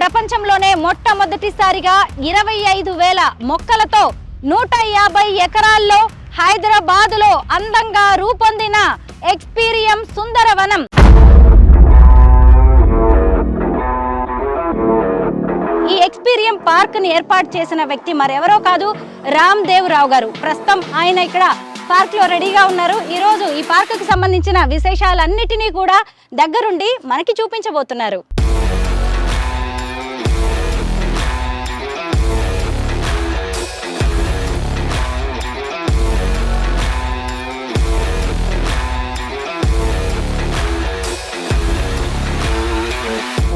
ప్రపంచంలోనే మొట్టమొదటిసారిగా 25,000 మొక్కలతో 150 ఎకరాల్లో హైదరాబాదులో అందంగా రూపొందిన ఎక్స్పీరియం సుందరవనం. ఈ ఎక్స్పీరియం పార్క్ ని ఏర్పాటు చేసిన వ్యక్తి మరెవరో కాదు, రామ్దేవ్ రావు గారు. ప్రస్తుతం ఆయన ఇక్కడ పార్క్ లో రెడీగా ఉన్నారు. ఈ రోజు ఈ పార్క్ కు సంబంధించిన విశేషాలన్నిటినీ కూడా దగ్గరుండి మనకి చూపించబోతున్నారు.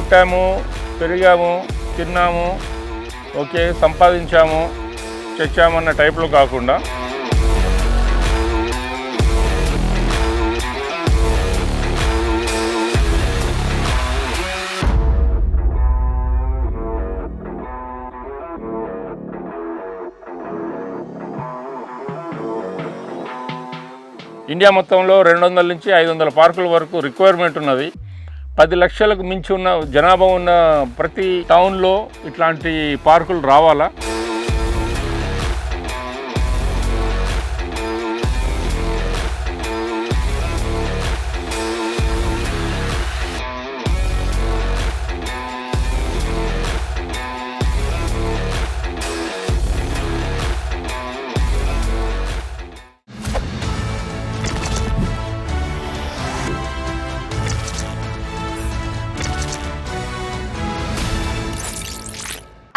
పుట్టాము, పెరిగాము, తిన్నాము, ఓకే, సంపాదించాము, చచ్చామన్న టైప్లో కాకుండా ఇండియా మొత్తంలో 200 నుంచి 500 పార్కుల వరకు రిక్వైర్మెంట్ ఉన్నది. 10 లక్షలకు మించి ఉన్న జనాభా ఉన్న ప్రతి టౌన్లో ఇట్లాంటి పార్కులు రావాలా.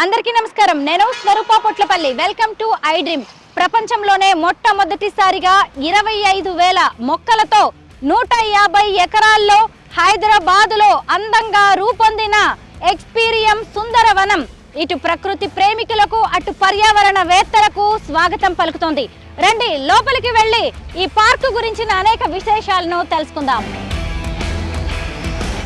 అందరికీ నమస్కారం. నేను Swaroopa Potlapalli. Welcome to I dream. ప్రపంచంలోనే మొట్టమొదటిసారిగా 25,000 మొక్కలతో 150 ఎకరాల్లో హైదరాబాదులో అందంగా రూపొందిన ఎక్స్పీరియం సుందరవనం ఇటు ప్రకృతి ప్రేమికులకు అటు పర్యావరణ వేత్తలకు స్వాగతం పలుకుతోంది. రండి లోపలికి వెళ్ళి ఈ పార్కు గురించిన అనేక విశేషాలను తెలుసుకుందాం.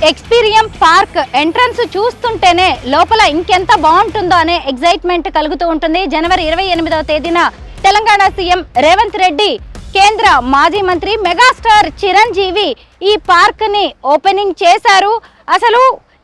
ఎక్స్పీరియం పార్క్ ఎంట్రన్స్ చూస్తుంటేనే లోపల ఇంకెంత బాగుంటుందో అనే ఎగ్జైట్మెంట్ కలుగుతూ ఉంటుంది. జనవరి 28వ తేదీన తెలంగాణ సీఎం రేవంత్ రెడ్డి, కేంద్ర మాజీ మంత్రి మెగాస్టార్ చిరంజీవి ఈ పార్క్ ని ఓపెనింగ్ చేశారు. అసలు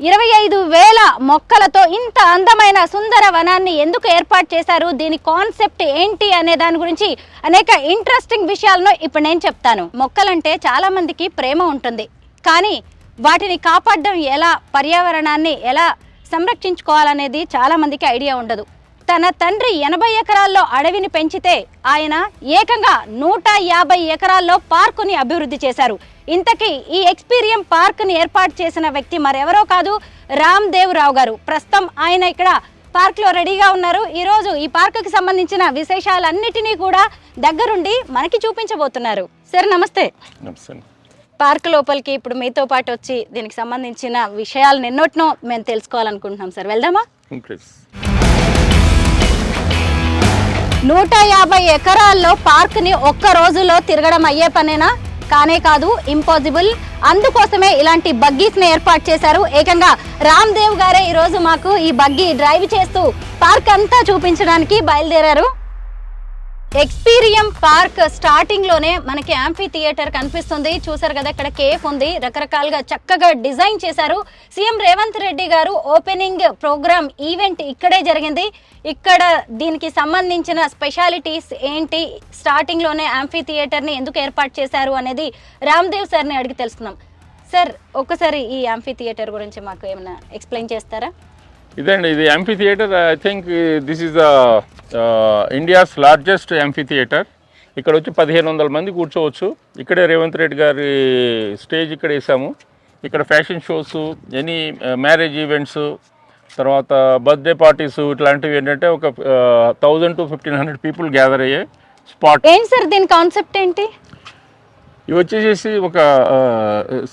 25,000 మొక్కలతో ఇంత అందమైన సుందర వనాన్ని ఎందుకు ఏర్పాటు చేశారు, దీని కాన్సెప్ట్ ఏంటి అనే దాని గురించి అనేక ఇంట్రెస్టింగ్ విషయాలను ఇప్పుడు నేను చెప్తాను. మొక్కలంటే చాలా మందికి ప్రేమ ఉంటుంది, కానీ వాటిని కాపాడడం ఎలా, పర్యావరణాన్ని ఎలా సంరక్షించుకోవాలనేది చాలా మందికి ఐడియా ఉండదు. తన తండ్రి 80 ఎకరాల్లో అడవిని పెంచితే ఆయన ఏకంగా 150 ఎకరాల్లో పార్కుని అభివృద్ధి చేశారు. ఇంతకీ ఈ ఎక్స్పీరియం పార్క్ని ఏర్పాటు చేసిన వ్యక్తి మరెవరో కాదు, రామ్దేవ్ రావు గారు. ప్రస్తుతం ఆయన ఇక్కడ పార్క్ లో రెడీగా ఉన్నారు. ఈ రోజు ఈ పార్కుకి సంబంధించిన విశేషాలన్నిటినీ కూడా దగ్గరుండి మనకి చూపించబోతున్నారు. సార్ నమస్తే. నమస్తే. పార్క్ లోపలికి ఇప్పుడు మీతో పాటు వచ్చి దీనికి సంబంధించిన విషయాలు ఎన్నోటినో మేము తెలుసుకోవాలనుకుంటున్నాం. సార్ వెళ్దామా? 150 ఎకరాల్లో పార్క్ ని ఒక్క రోజులో తిరగడం అయ్యే పనేనా? కానే కాదు, ఇంపాసిబుల్. అందుకోసమే ఇలాంటి బగ్గీస్ ని ఏర్పాటు చేశారు. ఏకంగా రామ్దేవ్ గారే ఈ రోజు మాకు ఈ బగ్గీ డ్రైవ్ చేస్తూ పార్క్ అంతా చూపించడానికి బయలుదేరారు. ఎక్స్పీరియం పార్క్ స్టార్టింగ్ లోనే మనకి యాంఫీ థియేటర్ కనిపిస్తుంది. చూసారు కదా, ఇక్కడ కేఫ్ ఉంది, రకరకాలుగా చక్కగా డిజైన్ చేశారు. సీఎం రేవంత్ రెడ్డి గారు ఓపెనింగ్ ప్రోగ్రామ్ ఈవెంట్ ఇక్కడే జరిగింది. ఇక్కడ దీనికి సంబంధించిన స్పెషాలిటీస్ ఏంటి, స్టార్టింగ్ లోనే యాంఫీ థియేటర్ ని ఎందుకు ఏర్పాటు చేశారు అనేది రామ్దేవ్ సార్ని అడిగి తెలుసుకుందాం. సార్ ఒక్కసారి ఈ యాంఫీ థియేటర్ గురించి మాకు ఏమైనా ఎక్స్ప్లెయిన్ చేస్తారా? ఇదండి, ఇది amphi theatre. I think this is India's largest amphi theatre. ఇక్కడ వచ్చి 1,500 మంది కూర్చోవచ్చు. ఇక్కడే రేవంత్ రెడ్డి గారి స్టేజ్ ఇక్కడ వేసాము. ఇక్కడ fashion shows, any marriage events, తర్వాత బర్త్డే పార్టీస్, ఇట్లాంటివి ఏంటంటే ఒక 1000 to 1,500 పీపుల్ గ్యాదర్ అయ్యే స్పాట్. ఏంటి సార్ దీని కాన్సెప్ట్ ఏంటి? ఇవి వచ్చేసి ఒక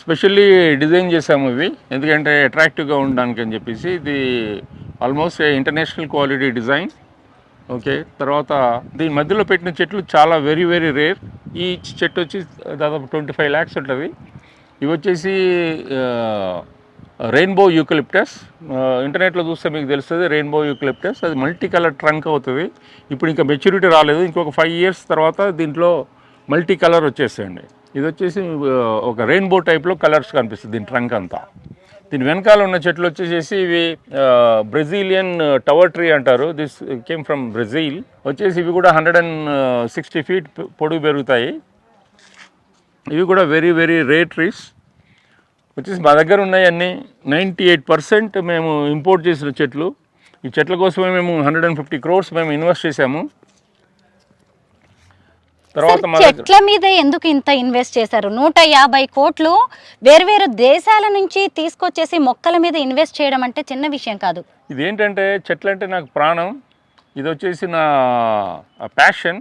స్పెషల్లీ డిజైన్ చేసాము ఇవి, ఎందుకంటే అట్రాక్టివ్గా ఉండడానికి అని చెప్పేసి. ఇది almost international quality design. Okay, తర్వాత దీని మధ్యలో పెట్టిన చెట్లు చాలా వెరీ వెరీ రేర్. ఈ చెట్టు వచ్చి దాదాపు 25 lakhs ఉంటుంది. ఇవి వచ్చేసి రెయిన్బో యూకలిప్టస్. ఇంటర్నెట్లో చూస్తే మీకు తెలుస్తుంది రెయిన్బో యూకలిప్టస్. అది మల్టీ కలర్ ట్రంక్ అవుతుంది. ఇప్పుడు ఇంకా మెచ్యూరిటీ రాలేదు, ఇంకొక 5 years తర్వాత దీంట్లో మల్టీ కలర్ వచ్చేసేయండి. ఇది వచ్చేసి ఒక రెయిన్బో టైప్లో కలర్స్ కనిపిస్తుంది దీని ట్రంక్ అంతా. దీని వెనకాల ఉన్న చెట్లు వచ్చేసి ఇవి బ్రెజిలియన్ టవర్ ట్రీ అంటారు. This came from Brazil. వచ్చేసి ఇవి కూడా 160 feet పొడుగు పెరుగుతాయి. ఇవి కూడా వెరీ వెరీ రేర్ ట్రీస్. వచ్చేసి మా దగ్గర ఉన్నాయి అన్నీ 98% మేము ఇంపోర్ట్ చేసిన చెట్లు. ఈ చెట్ల కోసమే మేము 150 crores మేము ఇన్వెస్ట్ చేసాము. తర్వాత మా చెట్ల మీద ఎందుకు ఇంత ఇన్వెస్ట్ చేశారు? 150 కోట్లు వేరు దేశాల నుంచి తీసుకొచ్చేసి మొక్కల మీద ఇన్వెస్ట్ చేయడం అంటే చిన్న విషయం కాదు. ఇదేంటంటే చెట్లు అంటే నాకు ప్రాణం. ఇది వచ్చేసి నా ప్యాషన్.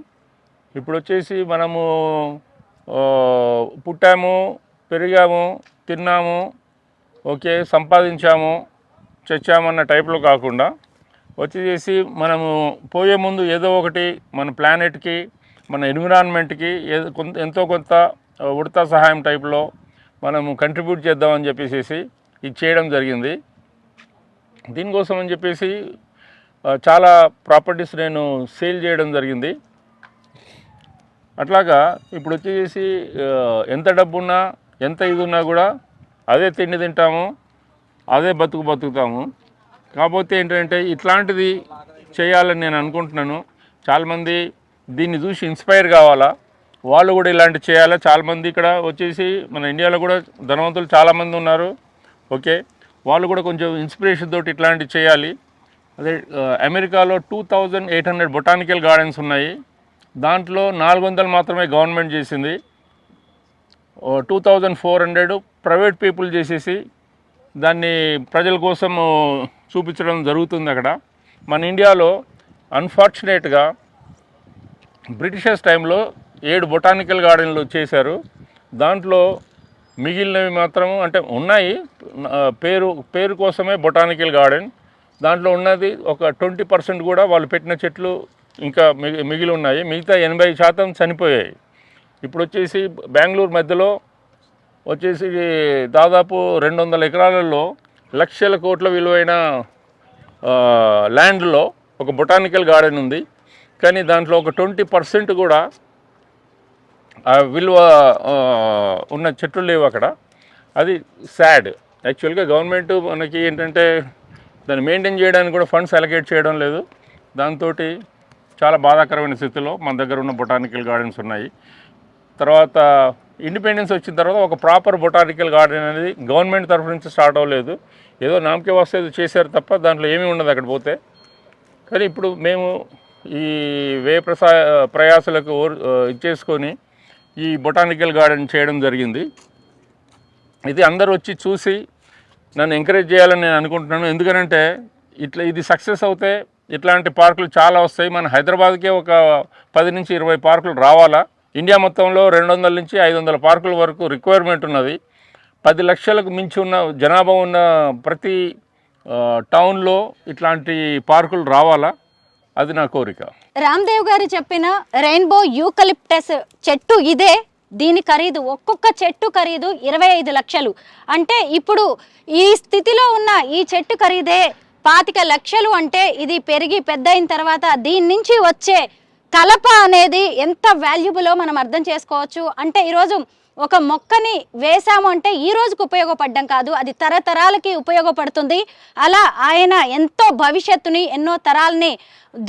ఇప్పుడు వచ్చేసి మనము పుట్టాము, పెరిగాము, తిన్నాము, ఓకే, సంపాదించాము, చచ్చామన్న టైప్లో కాకుండా వచ్చేసి మనము పోయే ముందు ఏదో ఒకటి మన ప్లానెట్కి, మన ఎన్విరాన్మెంట్కి ఎంతో కొంత ఉడతా సహాయం టైప్లో మనము కంట్రిబ్యూట్ చేద్దామని చెప్పేసి ఇది చేయడం జరిగింది. దీనికోసం అని చెప్పేసి చాలా ప్రాపర్టీస్ నేను సేల్ చేయడం జరిగింది. అట్లాగా ఇప్పుడు వచ్చేసి ఎంత డబ్బున్నా ఎంత ఇది ఉన్నా కూడా అదే తిండి తింటాము, అదే బతుకుతాము. కాకపోతే ఏంటంటే ఇట్లాంటిది చేయాలని నేను అనుకుంటున్నాను. చాలామంది దీన్ని చూసి ఇన్స్పైర్ కావాలా, వాళ్ళు కూడా ఇలాంటి చేయాలా. చాలామంది ఇక్కడ వచ్చేసి మన ఇండియాలో కూడా ధనవంతులు చాలామంది ఉన్నారు, ఓకే, వాళ్ళు కూడా కొంచెం ఇన్స్పిరేషన్ తోటి ఇట్లాంటివి చేయాలి. అదే అమెరికాలో 2800 బొటానికల్ గార్డెన్స్ ఉన్నాయి. దాంట్లో 400 మాత్రమే గవర్నమెంట్ చేసింది. 2400 ప్రైవేట్ పీపుల్ చేసేసి దాన్ని ప్రజల కోసం చూపించడం జరుగుతుంది అక్కడ. మన ఇండియాలో అన్ఫార్చునేట్గా బ్రిటిషర్స్ టైంలో 7 బొటానికల్ గార్డెన్లు చేశారు. దాంట్లో మిగిలినవి మాత్రం అంటే ఉన్నాయి, పేరు కోసమే బొటానికల్ గార్డెన్. దాంట్లో ఉన్నది ఒక 20% కూడా వాళ్ళు పెట్టిన చెట్లు ఇంకా మిగిలి ఉన్నాయి. మిగతా 80% చనిపోయాయి. ఇప్పుడు వచ్చేసి బెంగళూరు మధ్యలో వచ్చేసి దాదాపు 200 ఎకరాలలో లక్షల కోట్ల విలువైన ల్యాండ్లో ఒక బొటానికల్ గార్డెన్ ఉంది. కానీ దాంట్లో ఒక 20% కూడా విలువ ఉన్న చెట్లు లేవు అక్కడ. అది సాడ్. యాక్చువల్గా గవర్నమెంట్ మనకి ఏంటంటే దాన్ని మెయింటైన్ చేయడానికి కూడా ఫండ్స్ అలొకేట్ చేయడం లేదు. దాంతో చాలా బాధాకరమైన స్థితిలో మన దగ్గర ఉన్న బొటానికల్ గార్డెన్స్ ఉన్నాయి. తర్వాత ఇండిపెండెన్స్ వచ్చిన తర్వాత ఒక ప్రాపర్ బొటానికల్ గార్డెన్ అనేది గవర్నమెంట్ తరఫు నుంచి స్టార్ట్ అవ్వలేదు. ఏదో నామకే వస్తే చేశారు తప్ప దాంట్లో ఏమీ ఉండదు అక్కడ పోతే. కానీ ఇప్పుడు మేము ఈ ప్రయాసలకు ఇచ్చేసుకొని ఈ బొటానికల్ గార్డెన్ చేయడం జరిగింది. ఇది అందరూ వచ్చి చూసి నన్ను ఎంకరేజ్ చేయాలని నేను అనుకుంటున్నాను. ఎందుకంటే ఇది సక్సెస్ అవుతే ఇట్లాంటి పార్కులు చాలా వస్తాయి. మన హైదరాబాద్కే ఒక 10 నుంచి 20 పార్కులు రావాలా. ఇండియా మొత్తంలో 200 నుంచి 500 పార్కుల వరకు రిక్వైర్మెంట్ ఉన్నది. 10 లక్షలకు మించి ఉన్న జనాభా ఉన్న ప్రతి టౌన్లో ఇట్లాంటి పార్కులు రావాలా. అది నా కోరిక. రామ్దేవ్ గారు చెప్పిన రెయిన్బో యూకలిప్టస్ చెట్టు ఇదే. దీని ఖరీదు, ఒక్కొక్క చెట్టు ఖరీదు 25 లక్షలు. అంటే ఇప్పుడు ఈ స్థితిలో ఉన్న ఈ చెట్టు ఖరీదే 25 లక్షలు. అంటే ఇది పెరిగి పెద్ద అయిన తర్వాత దీని నుంచి వచ్చే కలప అనేది ఎంత వాల్యుబులో మనం అర్థం చేసుకోవచ్చు. అంటే ఈరోజు ఒక మొక్కని వేసాము అంటే ఈ రోజుకు ఉపయోగపడడం కాదు, అది తరతరాలకి ఉపయోగపడుతుంది. అలా ఆయన ఎంతో భవిష్యత్తుని, ఎన్నో తరాలని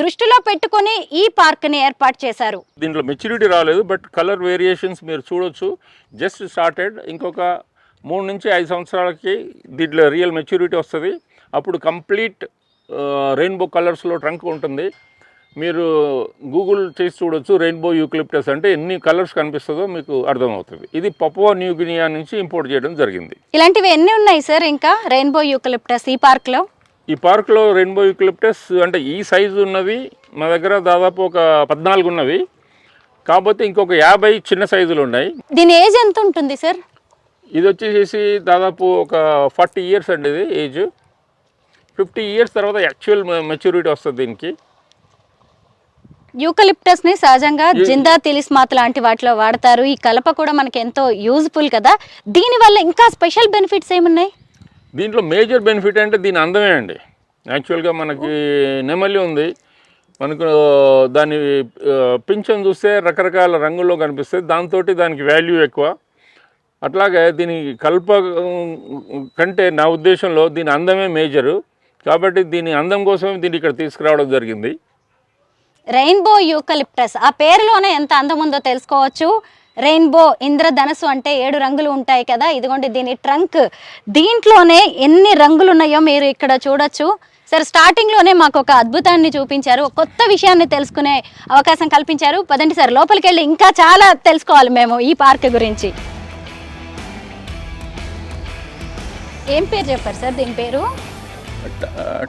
దృష్టిలో పెట్టుకొని ఈ పార్క్ని ఏర్పాటు చేశారు. దీంట్లో మెచ్యూరిటీ రాలేదు, బట్ కలర్ వేరియేషన్స్ మీరు చూడొచ్చు. Just started. ఇంకొక 3 నుంచి 5 సంవత్సరాలకి దీంట్లో రియల్ మెచ్యూరిటీ వస్తుంది. అప్పుడు కంప్లీట్ రెయిన్బో కలర్స్లో ట్రంక్ ఉంటుంది. మీరు గూగుల్ చేసి చూడొచ్చు. రెయిన్బో యూకలిప్టస్ అంటే ఎన్ని కలర్స్ కనిపిస్తుందో మీకు అర్థమవుతుంది. ఇది పపువా న్యూ గినియా నుంచి ఇంపోర్ట్ చేయడం జరిగింది. ఇలాంటివి ఎన్ని ఉన్నాయి సార్ ఇంకా రెయిన్బో యూకలిప్టస్ ఈ పార్క్లో? ఈ పార్క్లో రెయిన్బో యూకలిప్టస్ అంటే ఈ సైజు ఉన్నవి మా దగ్గర దాదాపు ఒక 14 ఉన్నవి. కాకపోతే ఇంకొక 50 చిన్న సైజులు ఉన్నాయి. దీని ఏజ్ ఎంత ఉంటుంది సార్? ఇది వచ్చేసి దాదాపు ఒక 40 years అండి. ఇది ఏజ్ 50 years తర్వాత యాక్చువల్ మెచ్యూరిటీ వస్తుంది దీనికి. యూకలిప్టస్ని సహజంగా జిందా తిలిస్మాత్ లాంటి వాటిలో వాడతారు. ఈ కలప కూడా మనకి ఎంతో యూజ్ఫుల్ కదా. దీనివల్ల ఇంకా స్పెషల్ బెనిఫిట్స్ ఏమున్నాయి? దీంట్లో మేజర్ బెనిఫిట్ అంటే దీని అందమే అండి. యాక్చువల్గా మనకి నెమలి ఉంది, మనకు దాని పింఛన్ చూస్తే రకరకాల రంగుల్లో కనిపిస్తుంది. దాంతో దానికి వాల్యూ ఎక్కువ. అట్లాగే దీని కల్ప కంటే నా ఉద్దేశంలో దీని అందమే మేజరు, కాబట్టి దీని అందం కోసం దీన్ని ఇక్కడ తీసుకురావడం జరిగింది. రెయిన్బో యూకలిప్టస్ ఆ పేరులోనే ఎంత అందం ఉందో తెలుసుకోవచ్చు. రెయిన్బో ఇంద్రధనస్సు అంటే 7 రంగులు ఉంటాయి కదా, ఇదిగోండి దీని ట్రంక్, దీంట్లోనే ఎన్ని రంగులు ఉన్నాయో మీరు ఇక్కడ చూడొచ్చు. సార్ స్టార్టింగ్లోనే మాకు ఒక అద్భుతాన్ని చూపించారు, కొత్త విషయాన్ని తెలుసుకునే అవకాశం కల్పించారు. పదండి సార్ లోపలికి వెళ్ళి ఇంకా చాలా తెలుసుకోవాలి మేము ఈ పార్క్ గురించి. ఏం పేరు చెప్పారు సార్ దీని పేరు?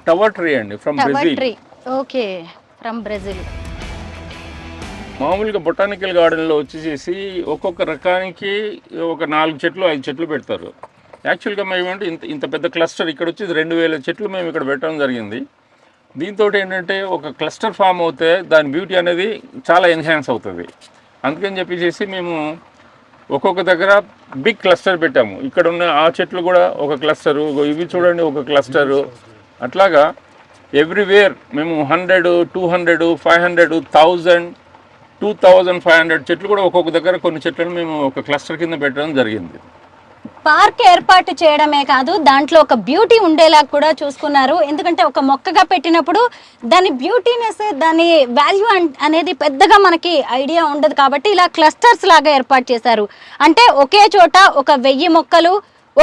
టవర్ ట్రీ అండి, from Brazil. Tree, okay, from Brazil. మామూలుగా బొటానికల్ గార్డెన్లో వచ్చేసి ఒక్కొక్క రకానికి ఒక 4 చెట్లు 5 చెట్లు పెడతారు. యాక్చువల్గా మేము అంటే ఇంత పెద్ద క్లస్టర్ ఇక్కడ వచ్చి 2000 చెట్లు మేము ఇక్కడ పెట్టడం జరిగింది. దీంతో ఏంటంటే ఒక క్లస్టర్ ఫామ్ అవుతే దాని బ్యూటీ అనేది చాలా ఎన్హాన్స్ అవుతుంది. అందుకని చెప్పేసి మేము ఒక్కొక్క దగ్గర బిగ్ క్లస్టర్ పెట్టాము. ఇక్కడ ఉన్న ఆ చెట్లు కూడా ఒక క్లస్టరు, ఇవి చూడండి ఒక క్లస్టరు, అట్లాగా ఎవ్రీవేర్ మేము 100, 200, 500, 1000, 2500 చెట్లు కూడా ఒక్కొక్క దగ్గర కొన్ని చెట్లను మేము ఒక క్లస్టర్ కింద పెట్టడం జరిగింది. పార్క్ ఏర్పాటు చేయడమే కాదు, దాంట్లో ఒక బ్యూటీ ఉండేలా కూడా చూసుకున్నారు. ఎందుకంటే ఒక మొక్కగా పెట్టినప్పుడు దాని బ్యూటీనెస్, దాని వాల్యూ అనేది పెద్దగా మనకి ఐడియా ఉండదు, కాబట్టి ఇలా క్లస్టర్స్ లాగా ఏర్పాటు చేశారు. అంటే ఒకే చోట ఒక 1000 మొక్కలు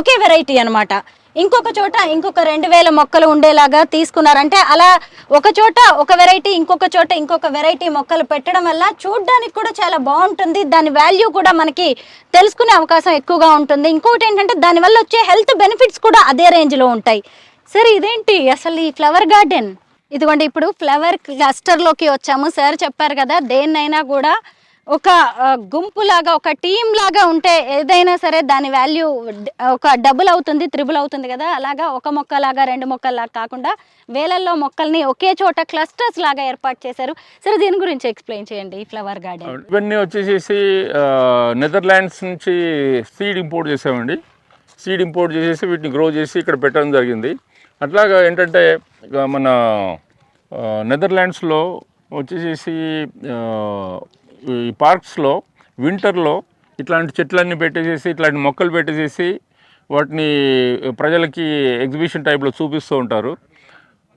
ఒకే వెరైటీ అన్నమాట, ఇంకొక చోట ఇంకొక 2000 మొక్కలు ఉండేలాగా తీసుకున్నారు. అంటే అలా ఒక చోట ఒక వెరైటీ, ఇంకొక చోట ఇంకొక వెరైటీ మొక్కలు పెట్టడం వల్ల చూడడానికి కూడా చాలా బాగుంటుంది, దాని వాల్యూ కూడా మనకి తెలుసుకునే అవకాశం ఎక్కువగా ఉంటుంది. ఇంకొకటి ఏంటంటే దానివల్ల వచ్చే హెల్త్ బెనిఫిట్స్ కూడా అదే రేంజ్లో ఉంటాయి. సరే ఇదేంటి అసలు ఈ ఫ్లవర్ గార్డెన్? ఇదిగోండి ఇప్పుడు ఫ్లవర్ క్లస్టర్లోకి వచ్చాము. సార్ చెప్పారు కదా, దేన్నైనా కూడా ఒక గుంపులాగా, ఒక టీం లాగా ఉంటే ఏదైనా సరే దాని వాల్యూ ఒక డబుల్ అవుతుంది, త్రిబుల్ అవుతుంది కదా. అలాగా ఒక మొక్కలాగా 2 మొక్కల్లాగా కాకుండా వేలల్లో మొక్కల్ని ఒకే చోట క్లస్టర్స్ లాగా ఏర్పాటు చేశారు. సరే దీని గురించి ఎక్స్ప్లెయిన్ చేయండి ఈ ఫ్లవర్ గార్డెన్. ఇవన్నీ వచ్చేసి నెదర్లాండ్స్ నుంచి సీడ్ ఇంపోర్ట్ చేసామండి. సీడ్ ఇంపోర్ట్ చేసేసి వీటిని గ్రో చేసి ఇక్కడ పెట్టడం జరిగింది. అట్లాగా ఏంటంటే మన నెదర్లాండ్స్లో వచ్చేసి ఈ పార్క్స్లో వింటర్లో ఇట్లాంటి చెట్లన్నీ పెట్టేసేసి, ఇట్లాంటి మొక్కలు పెట్టేసేసి వాటిని ప్రజలకి ఎగ్జిబిషన్ టైప్లో చూపిస్తూ ఉంటారు.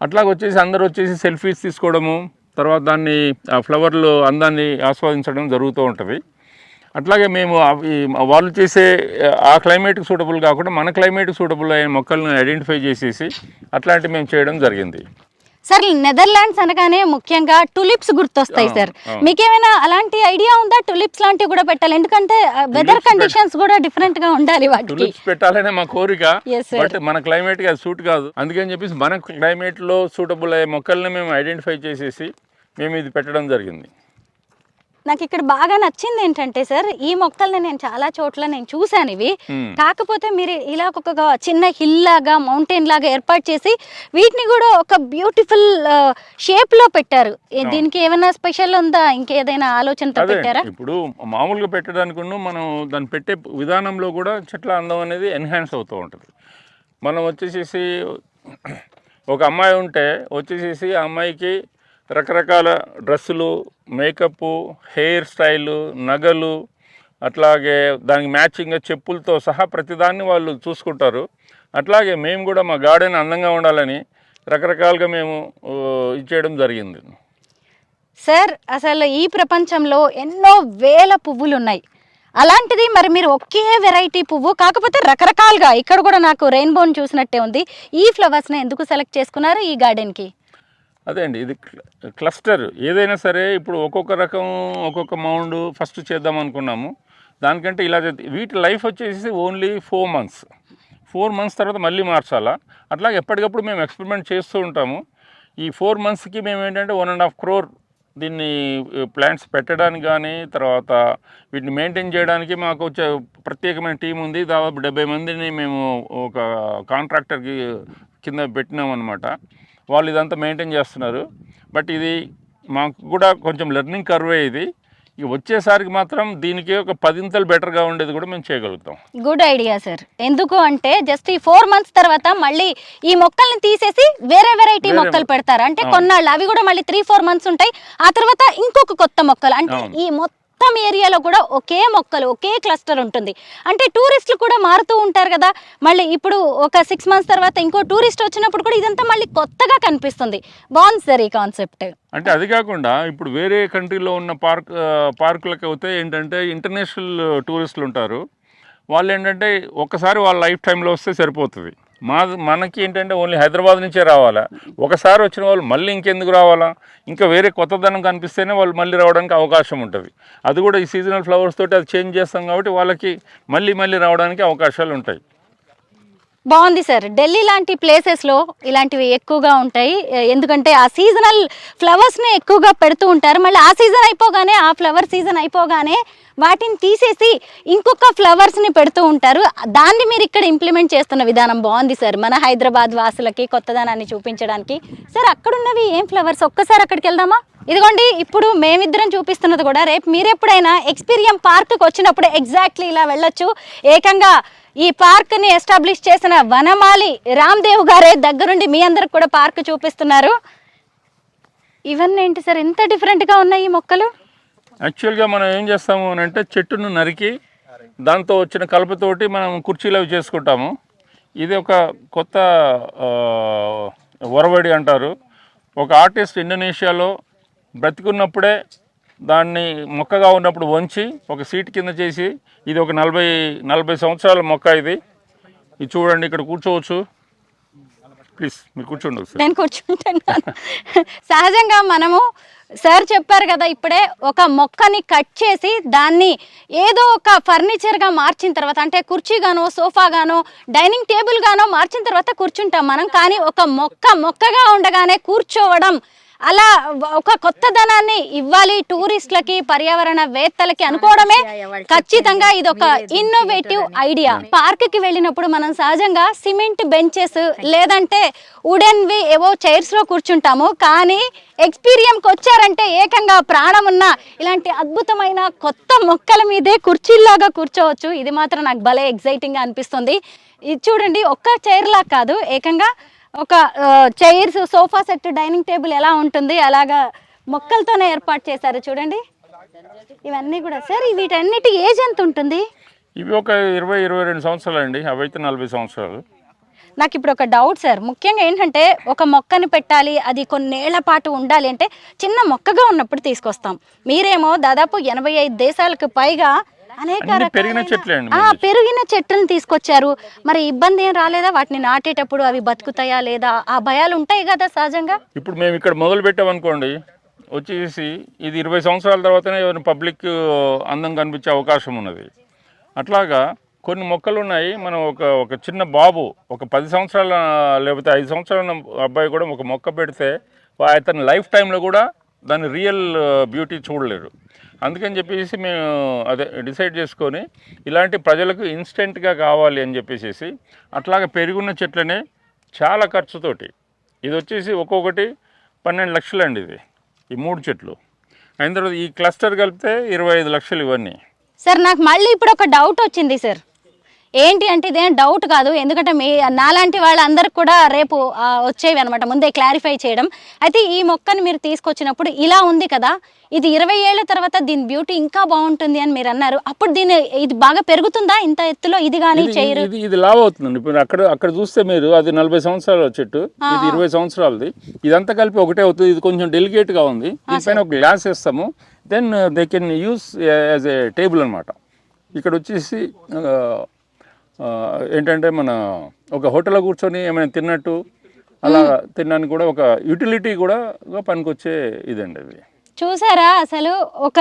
అట్లాగ వచ్చేసి అందరూ వచ్చేసి సెల్ఫీస్ తీసుకోవడము, తర్వాత దాన్ని ఆ ఫ్లవర్లు అందాన్ని ఆస్వాదించడం జరుగుతూ ఉంటుంది. అట్లాగే మేము వాళ్ళు చేసే ఆ క్లైమేట్కి సూటబుల్ కాకుండా మన క్లైమేట్కి సూటబుల్ అయిన మొక్కలను ఐడెంటిఫై చేసేసి అట్లాంటివి మేము చేయడం జరిగింది. సార్ నెదర్లాండ్స్ అనగానే ముఖ్యంగా టులిప్స్ గుర్తొస్తాయి సార్, మీకేమైనా అలాంటి ఐడియా ఉందా? టులిప్స్ లాంటివి కూడా పెట్టాలి, ఎందుకంటే వెదర్ కండిషన్స్ కూడా డిఫరెంట్ గా ఉండాలి వాటికి. టులిప్స్ పెట్టాలనే మా కోరిక, బట్ మన క్లైమేట్ కి అది సూట్ కాదు. అందుకని చెప్పేసి మన క్లైమేట్ లో సూటబుల్ అయ్యే మొక్కల్ని మేము ఐడెంటిఫై చేసేసి మేము ఇది పెట్టడం జరిగింది. నాకు ఇక్కడ బాగా నచ్చింది ఏంటంటే సార్, ఈ మొక్కల్ని నేను చాలా చోట్ల నేను చూశాను ఇవి, కాకపోతే మీరు ఇలా ఒక చిన్న హిల్ లాగా, మౌంటైన్ లాగా ఏర్పాటు చేసి వీటిని కూడా ఒక బ్యూటిఫుల్ షేప్ లో పెట్టారు. దీనికి ఏమైనా స్పెషల్ ఉందా, ఇంకేదైనా ఆలోచనతో పెట్టారా? ఇప్పుడు మామూలుగా పెట్టడానికి మనం దాన్ని పెట్టే విధానంలో కూడా చెట్ల అందం అనేది ఎన్హాన్స్ అవుతూ ఉంటుంది. మనం వచ్చేసేసి ఒక అమ్మాయి ఉంటే వచ్చేసేసి ఆ అమ్మాయికి రకరకాల డ్రెస్సులు, మేకప్, హెయిర్ స్టైలు, నగలు, అట్లాగే దానికి మ్యాచింగ్గా చెప్పులతో సహా ప్రతిదాన్ని వాళ్ళు చూసుకుంటారు. అట్లాగే మేము కూడా మా గార్డెన్ అందంగా ఉండాలని రకరకాలుగా మేము ఇచ్చేయడం జరిగింది. సార్ అసలు ఈ ప్రపంచంలో ఎన్నో వేల పువ్వులు ఉన్నాయి, అలాంటిది మరి మీరు ఒకే వెరైటీ పువ్వు కాకపోతే రకరకాలుగా, ఇక్కడ కూడా నాకు రెయిన్బోని చూసినట్టే ఉంది, ఈ ఫ్లవర్స్ని ఎందుకు సెలెక్ట్ చేసుకున్నారు ఈ గార్డెన్కి? అదే అండి, ఇది క్లస్టర్. ఏదైనా సరే ఇప్పుడు ఒక్కొక్క రకం ఒక్కొక్క మౌండ్ ఫస్ట్ చేద్దాం అనుకున్నాము. దానికంటే ఇలా వీటి లైఫ్ వచ్చేసి ఓన్లీ 4 months. 4 months తర్వాత మళ్ళీ మార్చాలా. అట్లాగే ఎప్పటికప్పుడు మేము ఎక్స్పెరిమెంట్ చేస్తూ ఉంటాము. ఈ 4 monthsకి మేము ఏంటంటే 1.5 crore దీన్ని ప్లాంట్స్ పెట్టడానికి కానీ, తర్వాత వీటిని మెయింటైన్ చేయడానికి మాకు వచ్చే ప్రత్యేకమైన టీం ఉంది. దాదాపు 70 మందిని మేము ఒక కాంట్రాక్టర్కి కింద పెట్టినాం అనమాట. వాళ్ళు ఇదంతా మెయింటైన్ చేస్తున్నారు. బట్ ఇది మాకు కూడా కొంచెం లెర్నింగ్ కర్వే. ఇది ఇక వచ్చేసరికి మాత్రం దీనికి ఒక 10 ఇంతలు బెటర్గా ఉండేది కూడా మేము చేయగలుగుతాం. Good idea sir. ఎందుకు అంటే జస్ట్ ఈ 4 months తర్వాత మళ్ళీ ఈ మొక్కల్ని తీసేసి వేరే వెరైటీ మొక్కలు పెడతారు. అంటే కొన్నాళ్ళు అవి కూడా మళ్ళీ 3-4 months ఉంటాయి, ఆ తర్వాత ఇంకొక కొత్త మొక్కలు. అంటే ఈ మొత్తం మొత్తం ఏరియాలో కూడా ఒకే మొక్కలు ఒకే క్లస్టర్ ఉంటుంది. అంటే టూరిస్టులు కూడా మారుతూ ఉంటారు కదా, మళ్ళీ ఇప్పుడు ఒక 6 months తర్వాత ఇంకో టూరిస్ట్ వచ్చినప్పుడు కూడా ఇదంతా మళ్ళీ కొత్తగా కనిపిస్తుంది. బాగుంది సార్ ఈ కాన్సెప్ట్. అంటే అది కాకుండా ఇప్పుడు వేరే కంట్రీలో ఉన్న పార్కులకు అయితే ఏంటంటే ఇంటర్నేషనల్ టూరిస్టులు ఉంటారు. వాళ్ళు ఏంటంటే ఒక్కసారి వాళ్ళ లైఫ్ టైంలో వస్తే సరిపోతుంది. మనకి ఏంటంటే ఓన్లీ హైదరాబాద్ నుంచే రావాలా, ఒకసారి వచ్చిన వాళ్ళు మళ్ళీ ఇంకెందుకు రావాలా, ఇంకా వేరే కొత్తదనం కనిపిస్తేనే వాళ్ళు మళ్ళీ రావడానికి అవకాశం ఉంటుంది. అది కూడా ఈ సీజనల్ ఫ్లవర్స్ తోటి అది చేంజ్ చేస్తాం కాబట్టి వాళ్ళకి మళ్ళీ రావడానికి అవకాశాలు ఉంటాయి. బాగుంది సార్. ఢిల్లీ లాంటి ప్లేసెస్లో ఇలాంటివి ఎక్కువగా ఉంటాయి, ఎందుకంటే ఆ సీజనల్ ఫ్లవర్స్ని ఎక్కువగా పెడుతూ ఉంటారు. మళ్ళీ ఆ సీజన్ అయిపోగానే, ఆ ఫ్లవర్ సీజన్ అయిపోగానే వాటిని తీసేసి ఇంకొక ఫ్లవర్స్ని పెడుతూ ఉంటారు. దాన్ని మీరు ఇక్కడ ఇంప్లిమెంట్ చేస్తున్న విధానం బాగుంది సార్, మన హైదరాబాద్ వాసులకి కొత్తదనాన్ని చూపించడానికి. సార్ అక్కడున్నవి ఏం ఫ్లవర్స్, ఒక్కసారి అక్కడికి వెళ్దామా? ఇదిగోండి, ఇప్పుడు మేమిద్దరం చూపిస్తున్నది కూడా. రేపు మీరు ఎప్పుడైనా ఎక్స్పీరియం పార్క్కి వచ్చినప్పుడు ఎగ్జాక్ట్లీ ఇలా వెళ్ళొచ్చు. ఏకంగా ఈ పార్క్ని ఎస్టాబ్లిష్ చేసిన వనమాలి రామ్దేవ్ గారే దగ్గరుండి మీ అందరికి కూడా పార్క్ చూపిస్తున్నారు. ఇవన్నీ ఏంటి సార్ ఇంత డిఫరెంట్గా ఉన్నాయి ఈ మొక్కలు? యాక్చువల్గా మనం ఏం చేస్తాము అని అంటే చెట్టును నరికి దాంతో వచ్చిన కలపతోటి మనం కుర్చీలు అవి చేసుకుంటాము. ఇది ఒక కొత్త ఒరవడి అంటారు. ఒక ఆర్టిస్ట్ ఇండోనేషియాలో బ్రతికున్నప్పుడే దాన్ని మొక్కగా ఉన్నప్పుడు వంచి ఒక సీట్ కింద చేసి, ఇది ఒక 40 సంవత్సరాల మొక్క. ఇది చూడండి, ఇక్కడ కూర్చోవచ్చు. ప్లీజ్ మీరు కూర్చోండి ఒకసారి. నేను కూర్చుంటున్నాను. సహజంగా మనము సార్ చెప్పారు కదా ఇప్పుడే, ఒక మొక్కని కట్ చేసి దాన్ని ఏదో ఒక ఫర్నిచర్గా మార్చిన తర్వాత, అంటే కుర్చీగానో సోఫాగానో డైనింగ్ టేబుల్ గానో మార్చిన తర్వాత కూర్చుంటాం మనం. కానీ ఒక మొక్కగా ఉండగానే కూర్చోవడం, అలా ఒక కొత్తదనాన్ని ఇవ్వాలి టూరిస్టులకి, పర్యావరణ వేత్తలకి అనుకోవడమే ఖచ్చితంగా ఇది ఒక ఇన్నోవేటివ్ ఐడియా. పార్క్కి వెళ్ళినప్పుడు మనం సహజంగా సిమెంట్ బెంచెస్ లేదంటే వుడెన్వి ఏవో చైర్స్లో కూర్చుంటాము. కానీ ఎక్స్పీరియంకి వచ్చారంటే ఏకంగా ప్రాణం ఉన్న ఇలాంటి అద్భుతమైన కొత్త మొక్కల మీదే కుర్చీల్లాగా కూర్చోవచ్చు. ఇది మాత్రం నాకు భలే ఎగ్జైటింగ్గా అనిపిస్తుంది. ఇది చూడండి, ఒక్క చైర్లా కాదు, ఏకంగా ఒక chairs, sofa set, dining table ఎలా ఉంటుంది అలాగా మొక్కలతోనే ఏర్పాటు చేశారు. చూడండి ఇవన్నీ కూడా. సార్ వీటన్నిటి ఏజ్ ఎంత ఉంటుంది? ఇవి ఒక 20-22 సంవత్సరాలు అండి, అవైతే 40 సంవత్సరాలు. నాకు ఇప్పుడు ఒక డౌట్ సార్, ముఖ్యంగా ఏంటంటే ఒక మొక్కని పెట్టాలి, అది కొన్నేళ్ల పాటు ఉండాలి అంటే చిన్న మొక్కగా ఉన్నప్పుడు తీసుకొస్తాం. మీరేమో దాదాపు 85 దేశాలకు పైగా అనేక పెరిగిన చెట్లను తీసుకొచ్చారు. మరి ఇబ్బంది ఏం రాలేదా వాటిని నాటేటప్పుడు? అవి బతుకుతాయా లేదా, ఆ భయాలు ఉంటాయి కదా సహజంగా. ఇప్పుడు మేము ఇక్కడ మొదలు పెట్టామనుకోండి, వచ్చేసి ఇది 20 సంవత్సరాల తర్వాతనే పబ్లిక్ అందం కనిపించే అవకాశం ఉన్నది. అట్లాగా కొన్ని మొక్కలు ఉన్నాయి. మనం ఒక చిన్న బాబు, ఒక 10 సంవత్సరాల లేకపోతే 5 సంవత్సరాల అబ్బాయి కూడా ఒక మొక్క పెడితే అతని లైఫ్ టైంలో కూడా దాని రియల్ బ్యూటీ చూడలేరు. అందుకని చెప్పేసి మేము అదే డిసైడ్ చేసుకొని ఇలాంటి ప్రజలకు ఇన్స్టెంట్గా కావాలి అని చెప్పేసి అట్లాగే పెరుగున్న చెట్లనే చాలా ఖర్చుతోటి, ఇది వచ్చేసి ఒక్కొక్కటి 12 లక్షలు అండి. ఇది ఈ 3 చెట్లు అయిన తర్వాత ఈ క్లస్టర్ కలిపితే 25 లక్షలు ఇవన్నీ. సార్ నాకు మళ్ళీ ఇప్పుడు ఒక డౌట్ వచ్చింది సార్. ఏంటి అంటే ఇదేం డౌట్ కాదు, ఎందుకంటే నాలాంటి వాళ్ళందరికి కూడా రేపు వచ్చేవి అనమాట, ముందే క్లారిఫై చేయడం. అయితే ఈ మొక్కని మీరు తీసుకొచ్చినప్పుడు ఇలా ఉంది కదా, ఇది 20 ఏళ్ల తర్వాత దీని బ్యూటీ ఇంకా బాగుంటుంది అని మీరు అన్నారు. అప్పుడు ఇది బాగా పెరుగుతుందా ఇంత ఎత్తులో? ఇది కానీ చేయరు, ఇది లావ్ అవుతుంది. ఇప్పుడు అక్కడ చూస్తే మీరు, అది 40 సంవత్సరాల చెట్టు, ఇది 20 సంవత్సరాలది. ఇదంతా కలిపి ఒకటే అవుతుంది. ఇది కొంచెం డెలికేట్గా ఉంది. దీనిపైన ఒక గ్లాస్ వేస్తాము, then they can use as a table అనమాట. ఇక్కడ వచ్చేసి ఏంటంటే మన ఒక హోటల్లో కూర్చొని ఏమైనా తిన్నట్టు అలా తినడానికి కూడా ఒక యూటిలిటీ కూడా పనికొచ్చే ఇదండి అది. చూసారా, అసలు ఒక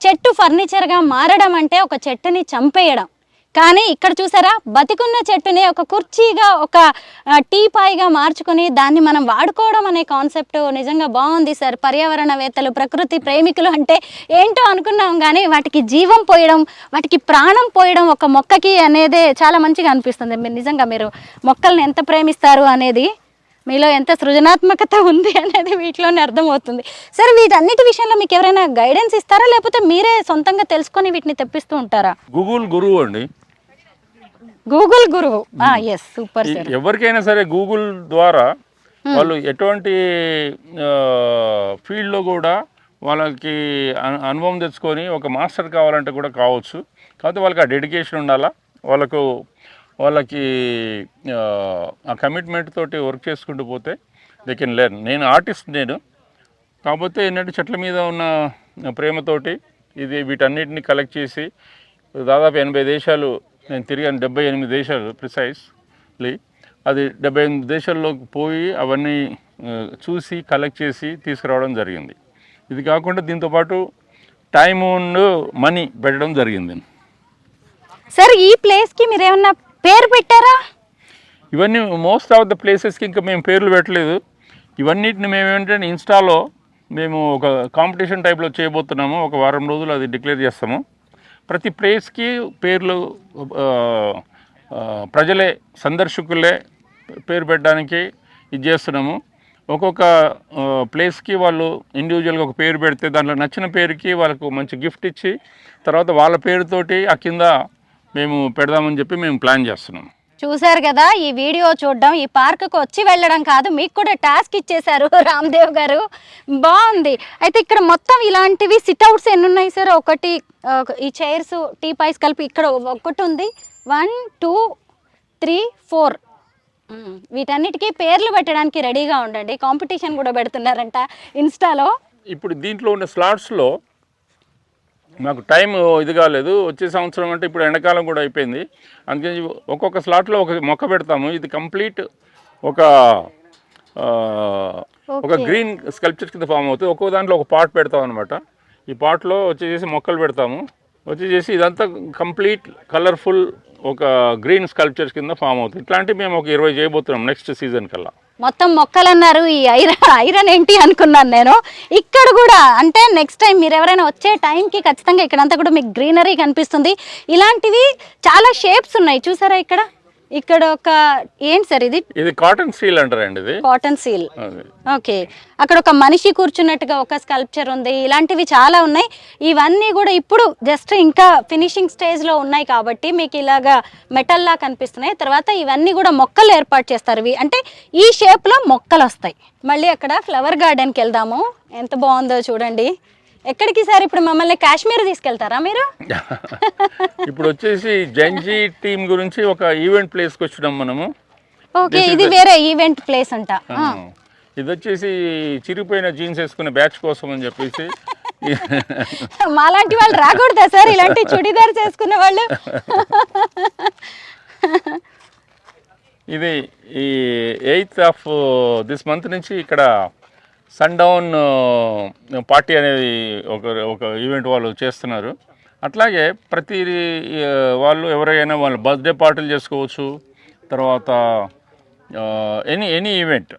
చెట్టు ఫర్నిచర్గా మారడం అంటే ఒక చెట్టుని చంపేయడం. కానీ ఇక్కడ చూసారా, బతికున్న చెట్టుని ఒక కుర్చీగా, ఒక టీపాయిగా మార్చుకొని దాన్ని మనం వాడుకోవడం అనే కాన్సెప్ట్ నిజంగా బాగుంది సార్. పర్యావరణవేత్తలు, ప్రకృతి ప్రేమికులు అంటే ఏంటో అనుకున్నాం, కానీ వాటికి జీవం పోయడం, వాటికి ప్రాణం పోయడం ఒక మొక్కకి అనేదే చాలా మంచిగా అనిపిస్తుంది. మీరు నిజంగా మీరు మొక్కల్ని ఎంత ప్రేమిస్తారు అనేది, మీలో ఎంత సృజనాత్మకత ఉంది అనేది వీటిలోనే అర్థమవుతుంది. సరే, వీటన్నిటి విషయంలో మీకు ఎవరైనా గైడెన్స్ ఇస్తారా, లేకపోతే మీరే సొంతంగా తెలుసుకొని వీటిని తెప్పిస్తూ ఉంటారా? గూగుల్ గురువు అండి. గూగుల్ గురువు, ఎస్, సూపర్ సార్. ఎవరికైనా సరే గూగుల్ ద్వారా వాళ్ళు ఎటువంటి ఫీల్డ్లో కూడా వాళ్ళకి అనుభవం తెచ్చుకొని ఒక మాస్టర్ కావాలంటే కూడా కావచ్చు. కాకపోతే వాళ్ళకి ఆ డెడికేషన్ ఉండాలా, వాళ్ళకి ఆ కమిట్మెంట్ తోటి వర్క్ చేసుకుంటూ పోతే దే కెన్ లెర్న్. నేను ఆర్టిస్ట్ కాకపోతే ఏంటంటే చెట్ల మీద ఉన్న ప్రేమతోటి వీటన్నిటిని కలెక్ట్ చేసి దాదాపు 80 దేశాలు నేను తిరిగాను, 78 దేశాలు ప్రిసైజ్లీ. అది 78 దేశాల్లోకి పోయి అవన్నీ చూసి కలెక్ట్ చేసి తీసుకురావడం జరిగింది. ఇది కాకుండా దీంతోపాటు టైం అండ్ మనీ పెట్టడం జరిగింది. సార్ ఈ ప్లేస్కి మీరు ఏమన్నా పేరు పెట్టారా? ఇవన్నీ మోస్ట్ ఆఫ్ ద ప్లేసెస్కి ఇంకా మేము పేర్లు పెట్టలేదు. ఇవన్నిటిని మేము ఏంటంటే ఇన్స్టాలో మేము ఒక కాంపిటీషన్ టైప్లో చేయబోతున్నాము. ఒక వారం రోజులు అది డిక్లేర్ చేస్తాము. ప్రతి ప్లేస్కి పేర్లు ప్రజలే, సందర్శకులే పేరు పెట్టడానికి ఇది చేస్తున్నాము. ఒక్కొక్క ప్లేస్కి వాళ్ళు ఇండివిజువల్గా ఒక పేరు పెడితే దాంట్లో నచ్చిన పేరుకి వాళ్ళకు మంచి గిఫ్ట్ ఇచ్చి తర్వాత వాళ్ళ పేరుతోటి ఆ కింద మేము పెడదామని చెప్పి మేము ప్లాన్ చేస్తున్నాం. చూశారు కదా, ఈ వీడియో చూడడం, ఈ పార్కుకు వచ్చి వెళ్ళడం కాదు, మీకు కూడా టాస్క్ ఇచ్చేశారు రామ్దేవ్ గారు. బాగుంది. అయితే ఇక్కడ మొత్తం ఇలాంటివి సిట్అవుట్స్ ఎన్ని ఉన్నాయి సార్? ఒకటి ఈ చైర్స్, టీ పైస్ కలిపి ఇక్కడ ఒకటి ఉంది. 1 2 3 4. వీటన్నిటికీ పేర్లు పెట్టడానికి రెడీగా ఉండండి. కాంపిటీషన్ కూడా పెడుతున్నారంట ఇన్స్టాలో. ఇప్పుడు దీంట్లో ఉన్న స్లాట్స్లో మాకు టైం ఇది కాలేదు. వచ్చే సంవత్సరం అంటే ఇప్పుడు ఎండాకాలం కూడా అయిపోయింది. అందుకని ఒక్కొక్క స్లాట్లో ఒక మొక్క పెడతాము. ఇది కంప్లీట్ ఒక గ్రీన్ స్కల్ప్చర్ కింద ఫామ్ అవుతుంది. ఒక్కో దాంట్లో ఒక పాట్ పెడతాం అనమాట. ఈ పాట్లో వచ్చేసి మొక్కలు పెడతాము. వచ్చేసి ఇదంతా కంప్లీట్ కలర్ఫుల్ ఒక గ్రీన్ స్కల్ప్చర్స్ కింద ఫామ్ అవుతుంది. ఇట్లాంటివి మేము ఒక 20 చేయబోతున్నాం నెక్స్ట్ సీజన్ కల్లా. మొత్తం మొక్కలు అన్నారు, ఈ ఐరన్ ఏంటి అనుకున్నాను నేను. ఇక్కడ కూడా అంటే నెక్స్ట్ టైం మీరు ఎవరైనా వచ్చే టైంకి ఖచ్చితంగా ఇక్కడంతా కూడా మీకు గ్రీనరీ కనిపిస్తుంది. ఇలాంటివి చాలా షేప్స్ ఉన్నాయి చూసారా ఇక్కడ ఒక ఏంటి సార్ ఇది కాటన్ సీల్ అంటారండి. ఇది కాటన్ సీల్. ఓకే, అక్కడ ఒక మనిషి కూర్చున్నట్టుగా ఒక స్కల్ప్చర్ ఉంది. ఇలాంటివి చాలా ఉన్నాయి. ఇవన్నీ కూడా ఇప్పుడు జస్ట్ ఇంకా ఫినిషింగ్ స్టేజ్ లో ఉన్నాయి కాబట్టి మీకు ఇలాగా మెటల్ లా కనిపిస్తున్నాయి. తర్వాత ఇవన్నీ కూడా మొక్కలు ఏర్పాటు చేస్తారు. అంటే ఈ షేప్ లో మొక్కలు వస్తాయి. మళ్ళీ అక్కడ ఫ్లవర్ గార్డెన్కి వెళ్దాము. ఎంత బాగుందో చూడండి. ఎక్కడికి సార్ ఇప్పుడు మమ్మల్ని కాశ్మీర్ తీసుకెళ్తారా మీరు? ఇప్పుడు వచ్చేసి జంజీ టీం గురించి ఒక ఈవెంట్ ప్లేస్కి వచ్చినాం మనము. ఓకే, ఇది వేరే ఈవెంట్ ప్లేస్ అంట. ఇది వచ్చేసి చిరిగిపోయిన జీన్స్ వేసుకునే బ్యాచ్ కోసం అని చెప్పేసి. మాలాంటి వాళ్ళు రాకూడదా సార్ ఇలాంటి చుడిదార్ చేసుకునే వాళ్ళు? ఇది ఈ 8th ఆఫ్ దిస్ మంత్ నుంచి ఇక్కడ సన్ డౌన్ పార్టీ అనేది ఒక ఈవెంట్ వాళ్ళు చేస్తున్నారు. అట్లాగే ప్రతి వాళ్ళు ఎవరైనా వాళ్ళ బర్త్డే పార్టీలు చేసుకోవచ్చు. తర్వాత ఎనీ ఈవెంట్,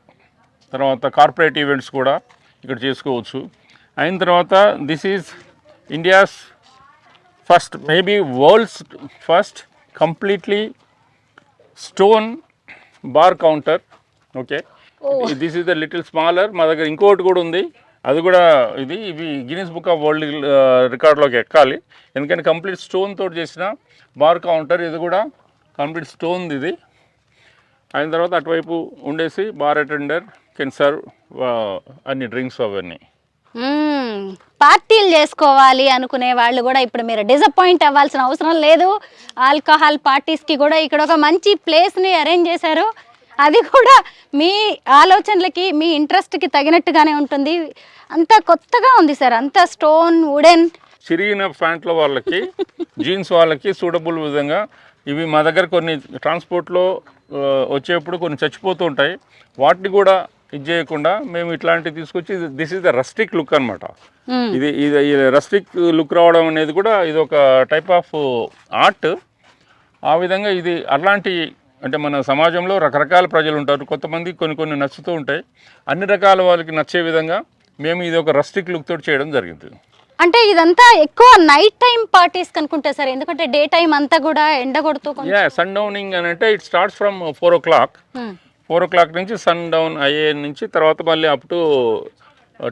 తర్వాత కార్పొరేట్ ఈవెంట్స్ కూడా ఇక్కడ చేసుకోవచ్చు. అయిన తర్వాత this is India's first, maybe world's first completely stone bar counter. Okay, this is the little smaller. మా దగ్గర ఇంకోటి కూడా ఉంది. అది కూడా ఇవి గిన్నీస్ బుక్ ఆఫ్ వరల్డ్ రికార్డ్లోకి ఎక్కాలి. ఎందుకంటే కంప్లీట్ స్టోన్ తోటి చేసిన బార్ కౌంటర్. ఇది కూడా కంప్లీట్ స్టోన్. ఇది అయిన తర్వాత అటువైపు ఉండేసి బార్ అటెండర్ కెన్ సర్వ్ అన్ని డ్రింక్స్ అవన్నీ. పార్టీలు చేసుకోవాలి అనుకునే వాళ్ళు కూడా ఇప్పుడు మీరు డిసప్పాయింట్ అవ్వాల్సిన అవసరం లేదు. ఆల్కహాల్ పార్టీస్కి కూడా ఇక్కడ ఒక మంచి ప్లేస్ని అరేంజ్ చేశారు. అది కూడా మీ ఆలోచనలకి, మీ ఇంట్రెస్ట్కి తగినట్టుగానే ఉంటుంది. అంతా కొత్తగా ఉంది సార్, అంతా స్టోన్, వుడెన్. చిరిగిన ప్యాంట్ల వాళ్ళకి, జీన్స్ వాళ్ళకి సూటబుల్ విధంగా ఇవి మా దగ్గర కొన్ని ట్రాన్స్పోర్ట్లో వచ్చేప్పుడు కొన్ని చచ్చిపోతూ ఉంటాయి. వాటిని కూడా ఇది చేయకుండా మేము ఇట్లాంటివి తీసుకొచ్చి this is the rustic look అనమాట. ఇది రస్టిక్ లుక్ రావడం అనేది కూడా ఇది ఒక టైప్ ఆఫ్ ఆర్ట్. ఆ విధంగా ఇది అలాంటి అంటే మన సమాజంలో రకరకాల ప్రజలు ఉంటారు. కొంతమంది కొన్ని నచ్చుతూ ఉంటాయి. అన్ని రకాల వాళ్ళకి నచ్చే విధంగా మేము ఇది ఒక రస్టిక్ లుక్ తోటి చేయడం జరిగింది. అంటే ఇదంతా ఎక్కువ నైట్ టైం పార్టీస్ కనుకుంటా సార్, ఎందుకంటే డే టైం అంతా కూడా ఎండ కొడుతూ సన్ డౌనింగ్ అని అంటే it starts from 4 o'clock. 4 o'clock నుంచి సన్ డౌన్ అయ్యే నుంచి తర్వాత మళ్ళీ అప్ టు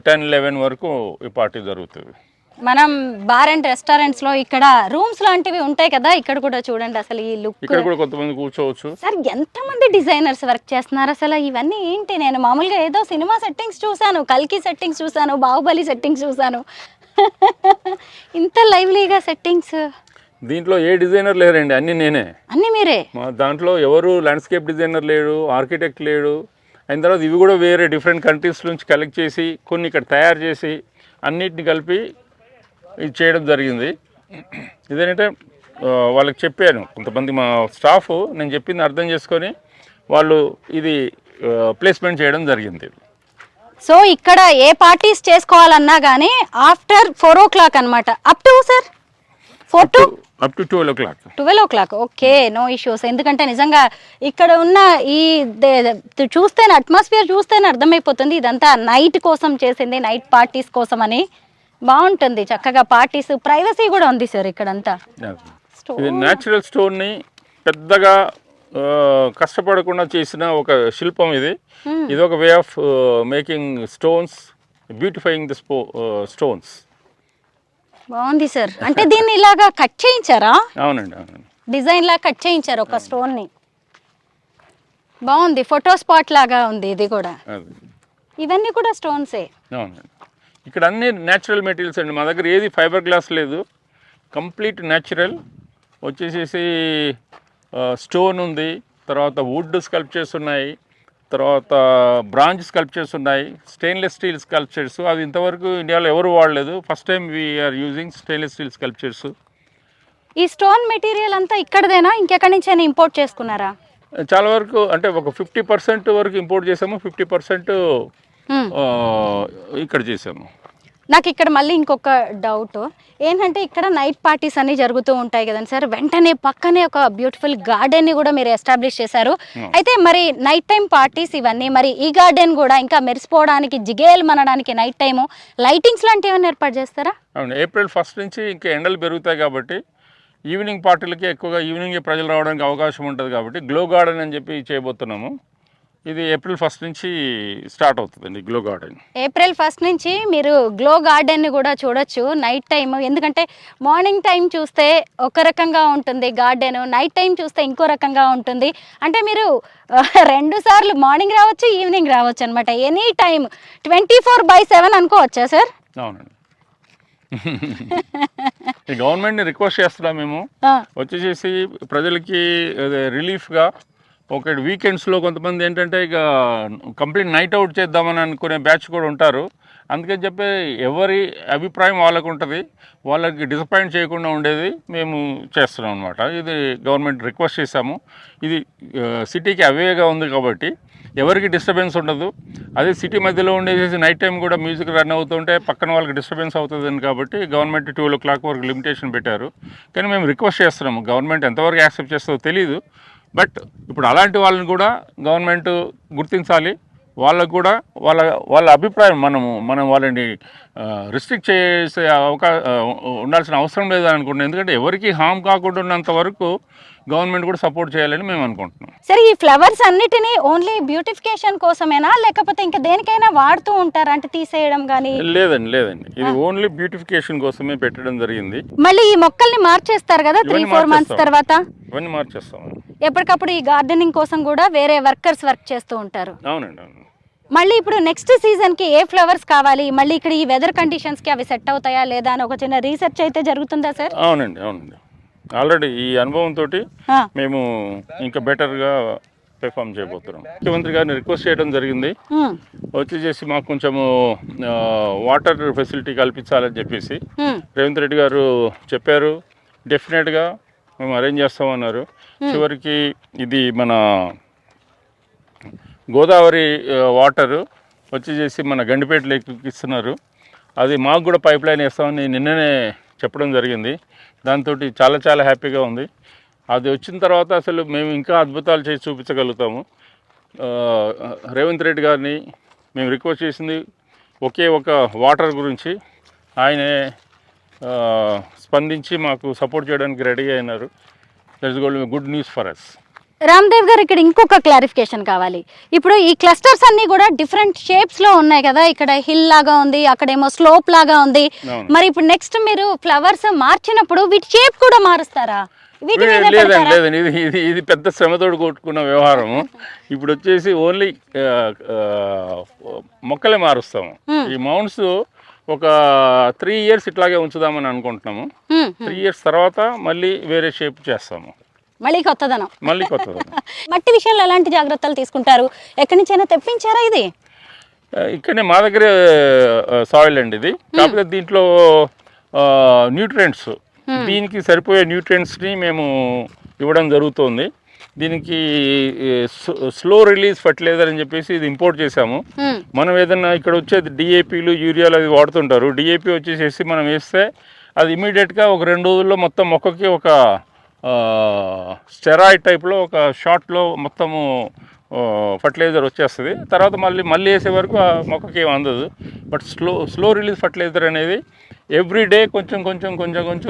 10-11 వరకు ఈ పార్టీ జరుగుతుంది. మనం బార్ అండ్ రెస్టారెంట్స్ లో ఇక్కడ రూమ్స్ లాంటివి ఉంటాయి కదా, ఇక్కడ కూడా చూడండి అసలు ఈ లుక్. ఇక్కడ కూడా కొంతమంది కూర్చోవచ్చు. సార్ ఎంతమంది డిజైనర్స్ వర్క్ చేస్తున్నారు అసలు, ఇవన్నీ ఏంటి? నేను మామూలుగా ఏదో సినిమా సెట్టింగ్స్ చూసాను, కల్కి సెట్టింగ్స్ చూసాను, బాహుబలి సెట్టింగ్స్ చూసాను, ఇంత లైవ్లీగా సెట్టింగ్స్. దీంట్లో ఏ డిజైనర్ లేరండి, అన్ని నేనే, అన్ని మీరే. మా దాంట్లో ఎవరు ల్యాండ్స్కేప్ డిజైనర్ లేడు, ఆర్కిటెక్ట్ లేడు. అయిన తర్వాత ఇవి కూడా వేరే డిఫరెంట్ కంట్రీస్ నుంచి కలెక్ట్ చేసి కొన్ని ఇక్కడ తయారు చేసి అన్నిటిని కలిపి ఇది చేయడం జరిగింది. ఇదేంటంటే వాళ్ళకి చెప్పాను, కొంతమంది మా స్టాఫ్ నేను చెప్పింది అర్థం చేసుకొని వాళ్ళు ఇది ప్లేస్మెంట్ చేయడం జరిగింది. సో ఇక్కడ ఏ పార్టీస్ చేసుకోవాలన్నా కానీ ఆఫ్టర్ 4 o'clock అనమాట, up to sir 4 to up to 12 o'clock. 12 o'clock, okay, no issues. ఎందుకంటే నిజంగా ఇక్కడ ఉన్న ఈ చూస్తేనే అట్మాస్ఫియర్ చూస్తేనే అర్థమైపోతుంది ఇదంతా నైట్ కోసం చేసింది, నైట్ పార్టీస్ కోసం అని. బాగుంటుంది చక్కగా పార్టీస్, ప్రైవసీ కూడా ఉంది సార్ ఇక్కడంతా. ఇది న్యాచురల్ స్టోన్ని పెద్దగా కష్టపడకుండా చేసిన ఒక శిల్పం ఇది. ఇది ఒక way of making stones, beautifying the stones. బాగుంది సార్. అంటే దీన్ని ఇలాగా కట్ చేయించారా? అవునండి, అవునండి, డిజైన్ లా కట్ చేయించారు ఒక స్టోన్ ని. బాగుంది, ఫోటో స్పాట్ లాగా ఉంది ఇది కూడా. ఇవన్నీ కూడా స్టోన్సే. అవునండి, ఇక్కడ అన్ని న్యాచురల్ మెటీరియల్స్ అండి. మా దగ్గర ఏది ఫైబర్ గ్లాస్ లేదు, కంప్లీట్ న్యాచురల్. వచ్చేసేసి స్టోన్ ఉంది, తర్వాత వుడ్ స్కల్ప్చర్స్ ఉన్నాయి, తర్వాత బ్రాంచ్ స్కల్ప్చర్స్ ఉన్నాయి, స్టెయిన్లెస్ స్టీల్ స్కల్ప్చర్స్. అవి ఇంతవరకు ఇండియాలో ఎవరు వాడలేదు, first time we are using stainless steel sculptures. ఈ స్టోన్ మెటీరియల్ అంతా ఇక్కడదేనా, ఇంకెక్కడి నుంచి అయినా ఇంపోర్ట్ చేసుకున్నారా? చాలా వరకు అంటే ఒక 50% వరకు ఇంపోర్ట్ చేసాము, 50% ఇక్కడ చేసాము. నాకు ఇక్కడ మళ్ళీ ఇంకొక డౌట్ ఏంటంటే, ఇక్కడ నైట్ పార్టీస్ అన్ని జరుగుతూ ఉంటాయి కదండి సార్, వెంటనే పక్కనే ఒక బ్యూటిఫుల్ గార్డెన్ ని కూడా మీరు ఎస్టాబ్లిష్ చేశారు. అయితే మరి నైట్ టైం పార్టీస్ ఇవన్నీ, మరి ఈ గార్డెన్ కూడా ఇంకా మెరిసిపోవడానికి, జిగేల్ మనడానికి నైట్ టైము లైటింగ్స్ లాంటివి ఏమైనా ఏర్పాటు చేస్తారా? అవును, April 1 నుంచి ఇంకా ఎండలు పెరుగుతాయి కాబట్టి ఈవినింగ్ పార్టీలకి ఎక్కువగా ఈవినింగ్ ప్రజలు రావడానికి అవకాశం ఉంటుంది కాబట్టి గ్లో గార్డెన్ అని చెప్పి చేయబోతున్నాము. ఇది April 1 నుంచి స్టార్ట్ అవుతుందండి గ్లో గార్డెన్. April 1 నుంచి మీరు గ్లో గార్డెన్ని కూడా చూడొచ్చు నైట్ టైం. ఎందుకంటే మార్నింగ్ టైం చూస్తే ఒక రకంగా ఉంటుంది గార్డెన్, నైట్ టైం చూస్తే ఇంకో రకంగా ఉంటుంది. అంటే మీరు 2 సార్లు మార్నింగ్ రావచ్చు, ఈవినింగ్ రావచ్చు అనమాట. ఎనీ టైం 24/7 అనుకోవచ్చా సార్? అవునండి. ఈ గవర్నమెంట్ని రిక్వెస్ట్ చేస్తున్నాం మేము, వచ్చేసేసి ప్రజలకి రిలీఫ్గా ఒక వీకెండ్స్లో కొంతమంది ఏంటంటే ఇక కంప్లీట్ నైట్ అవుట్ చేద్దామని అనుకునే బ్యాచ్ కూడా ఉంటారు. అందుకని చెప్పి ఎవరి అభిప్రాయం వాళ్ళకు ఉంటుంది, వాళ్ళకి డిసప్పాయింట్ చేయకుండా ఉండేది మేము చేస్తున్నాం అనమాట. ఇది గవర్నమెంట్ రిక్వెస్ట్ చేశాము. ఇది సిటీకి అవేగా ఉంది కాబట్టి ఎవరికి డిస్టర్బెన్స్ ఉండదు. అదే సిటీ మధ్యలో ఉండేసి నైట్ టైం కూడా మ్యూజిక్ రన్ అవుతుంటే పక్కన వాళ్ళకి డిస్టర్బెన్స్ అవుతుందని కాబట్టి గవర్నమెంట్ 12 o'clock వరకు లిమిటేషన్ పెట్టారు. కానీ మేము రిక్వెస్ట్ చేస్తున్నాము, గవర్నమెంట్ ఎంతవరకు యాక్సెప్ట్ చేస్తుందో తెలీదు. బట్ ఇప్పుడు అలాంటి వాళ్ళని కూడా గవర్నమెంట్ గుర్తించాలి. వాళ్ళకు కూడా వాళ్ళ అభిప్రాయం మనం వాళ్ళని రిస్ట్రిక్ట్ చేసే ఉండాల్సిన అవసరం లేదని అనుకుంటున్నాం. ఎందుకంటే ఎవరికి హామ్ కాకుండా ఉన్నంత వరకు గవర్నమెంట్ కూడా సపోర్ట్ చేయాలని మేము అనుకుంటున్నాం. సరే, ఈ ఫ్లవర్స్ అన్నిటినీ ఓన్లీ బ్యూటిఫికేషన్ కోసమేనా, లేకపోతే ఇంకా దేనికైనా వాడుతూ ఉంటారా? అంటే తీసేయడం కానీ? లేదండి, ఇది ఓన్లీ బ్యూటిఫికేషన్ కోసమే పెట్టడం జరిగింది. మళ్ళీ ఈ మొక్కల్ని మార్చేస్తారు కదా 3-4 months తర్వాత? ఇవన్నీ మార్చేస్తాం. ఎప్పటికప్పుడు ఈ గార్డెనింగ్ కోసం కూడా వేరే వర్కర్స్ వర్క్ చేస్తూ ఉంటారు. అవునండి, అవును. మళ్ళీ ఇప్పుడు నెక్స్ట్ సీజన్కి ఏ ఫ్లవర్స్ కావాలి, మళ్ళీ ఇక్కడ ఈ వెదర్ కండిషన్స్కి అవి సెట్ అవుతాయా లేదా అని ఒక చిన్న రీసెర్చ్ అయితే జరుగుతుందా సార్? అవునండి. ఆల్రెడీ ఈ అనుభవంతో మేము ఇంకా బెటర్గా పెర్ఫామ్ చేయబోతున్నాం. ముఖ్యమంత్రి గారిని రిక్వెస్ట్ చేయడం జరిగింది, వచ్చేసి మాకు కొంచెము వాటర్ ఫెసిలిటీ కల్పించాలని చెప్పేసి రేవంత్ రెడ్డి గారు చెప్పారు. డెఫినెట్గా మేము అరేంజ్ చేస్తామన్నారు. చివరికి ఇది మన గోదావరి వాటర్ వచ్చేసి మన గండిపేట లేక్కి ఇస్తున్నారు. అది మాకు కూడా పైప్ లైన్ వేస్తామని నిన్ననే చెప్పడం జరిగింది. దాంతో చాలా హ్యాపీగా ఉంది. అది వచ్చిన తర్వాత అసలు మేము ఇంకా అద్భుతాలు చేసి చూపించగలుగుతాము. రేవంత్ రెడ్డి గారిని మేము రిక్వెస్ట్ చేసింది ఒకే ఒక వాటర్ గురించి. ఆయనే స్పందించి మాకు సపోర్ట్ చేయడానికి రెడీ అయినారు. That's good news for us. Ramdev garu ఇక్కడ ఇంకొక క్లారిఫికేషన్ కావాలి. ఇప్పుడు ఈ క్లస్టర్స్ అన్ని కూడా డిఫరెంట్ షేప్స్ లో ఉన్నాయి కదా, ఇక్కడ హిల్ లాగా ఉంది, అక్కడేమో స్లోప్ లాగా ఉంది. మరి ఇప్పుడు నెక్స్ట్ మీరు ఫ్లవర్స్ మార్చినప్పుడు వీటి షేప్ కూడా మారుస్తారా? లేదండి, ఇది పెద్ద శ్రమతోడు కొట్టుకున్న వ్యవహారము. ఇప్పుడు వచ్చేసి ఓన్లీ మొక్కలే మారుస్తాము. ఈ మౌంట్స్ ఒక 3 years ఇట్లాగే ఉంచుదామని అనుకుంటున్నాము. 3 years తర్వాత మళ్ళీ వేరే షేప్ చేస్తాము, మళ్ళీ కొత్తదనం. మట్టి విషయంలో ఎలాంటి జాగ్రత్తలు తీసుకుంటారు? ఎక్కడి నుంచైనా తెప్పించారా? ఇది ఇక్కడనే మా దగ్గరే సాయిల్ అండి ఇది. కాకపోతే దీంట్లో న్యూట్రియంట్స్, దీనికి సరిపోయే న్యూట్రియంట్స్ని మేము ఇవ్వడం జరుగుతుంది. దీనికి స్లో రిలీజ్ ఫర్టిలైజర్ అని చెప్పేసి ఇది ఇంపోర్ట్ చేసాము. మనం ఏదన్నా ఇక్కడ వచ్చేది డిఏపీలు, యూరియాలు అది వాడుతుంటారు. డిఏపీ వచ్చేసేసి మనం వేస్తే అది ఇమీడియట్గా ఒక 2 రోజుల్లో మొత్తం మొక్కకి ఒక స్టెరాయిడ్ టైప్లో ఒక షార్ట్లో మొత్తము ఫర్టిలైజర్ వచ్చేస్తుంది. తర్వాత మళ్ళీ వేసే వరకు ఆ మొక్కకి ఏం అందదు. బట్ స్లో రిలీజ్ ఫర్టిలైజర్ అనేది ఎవ్రీ డే కొంచెం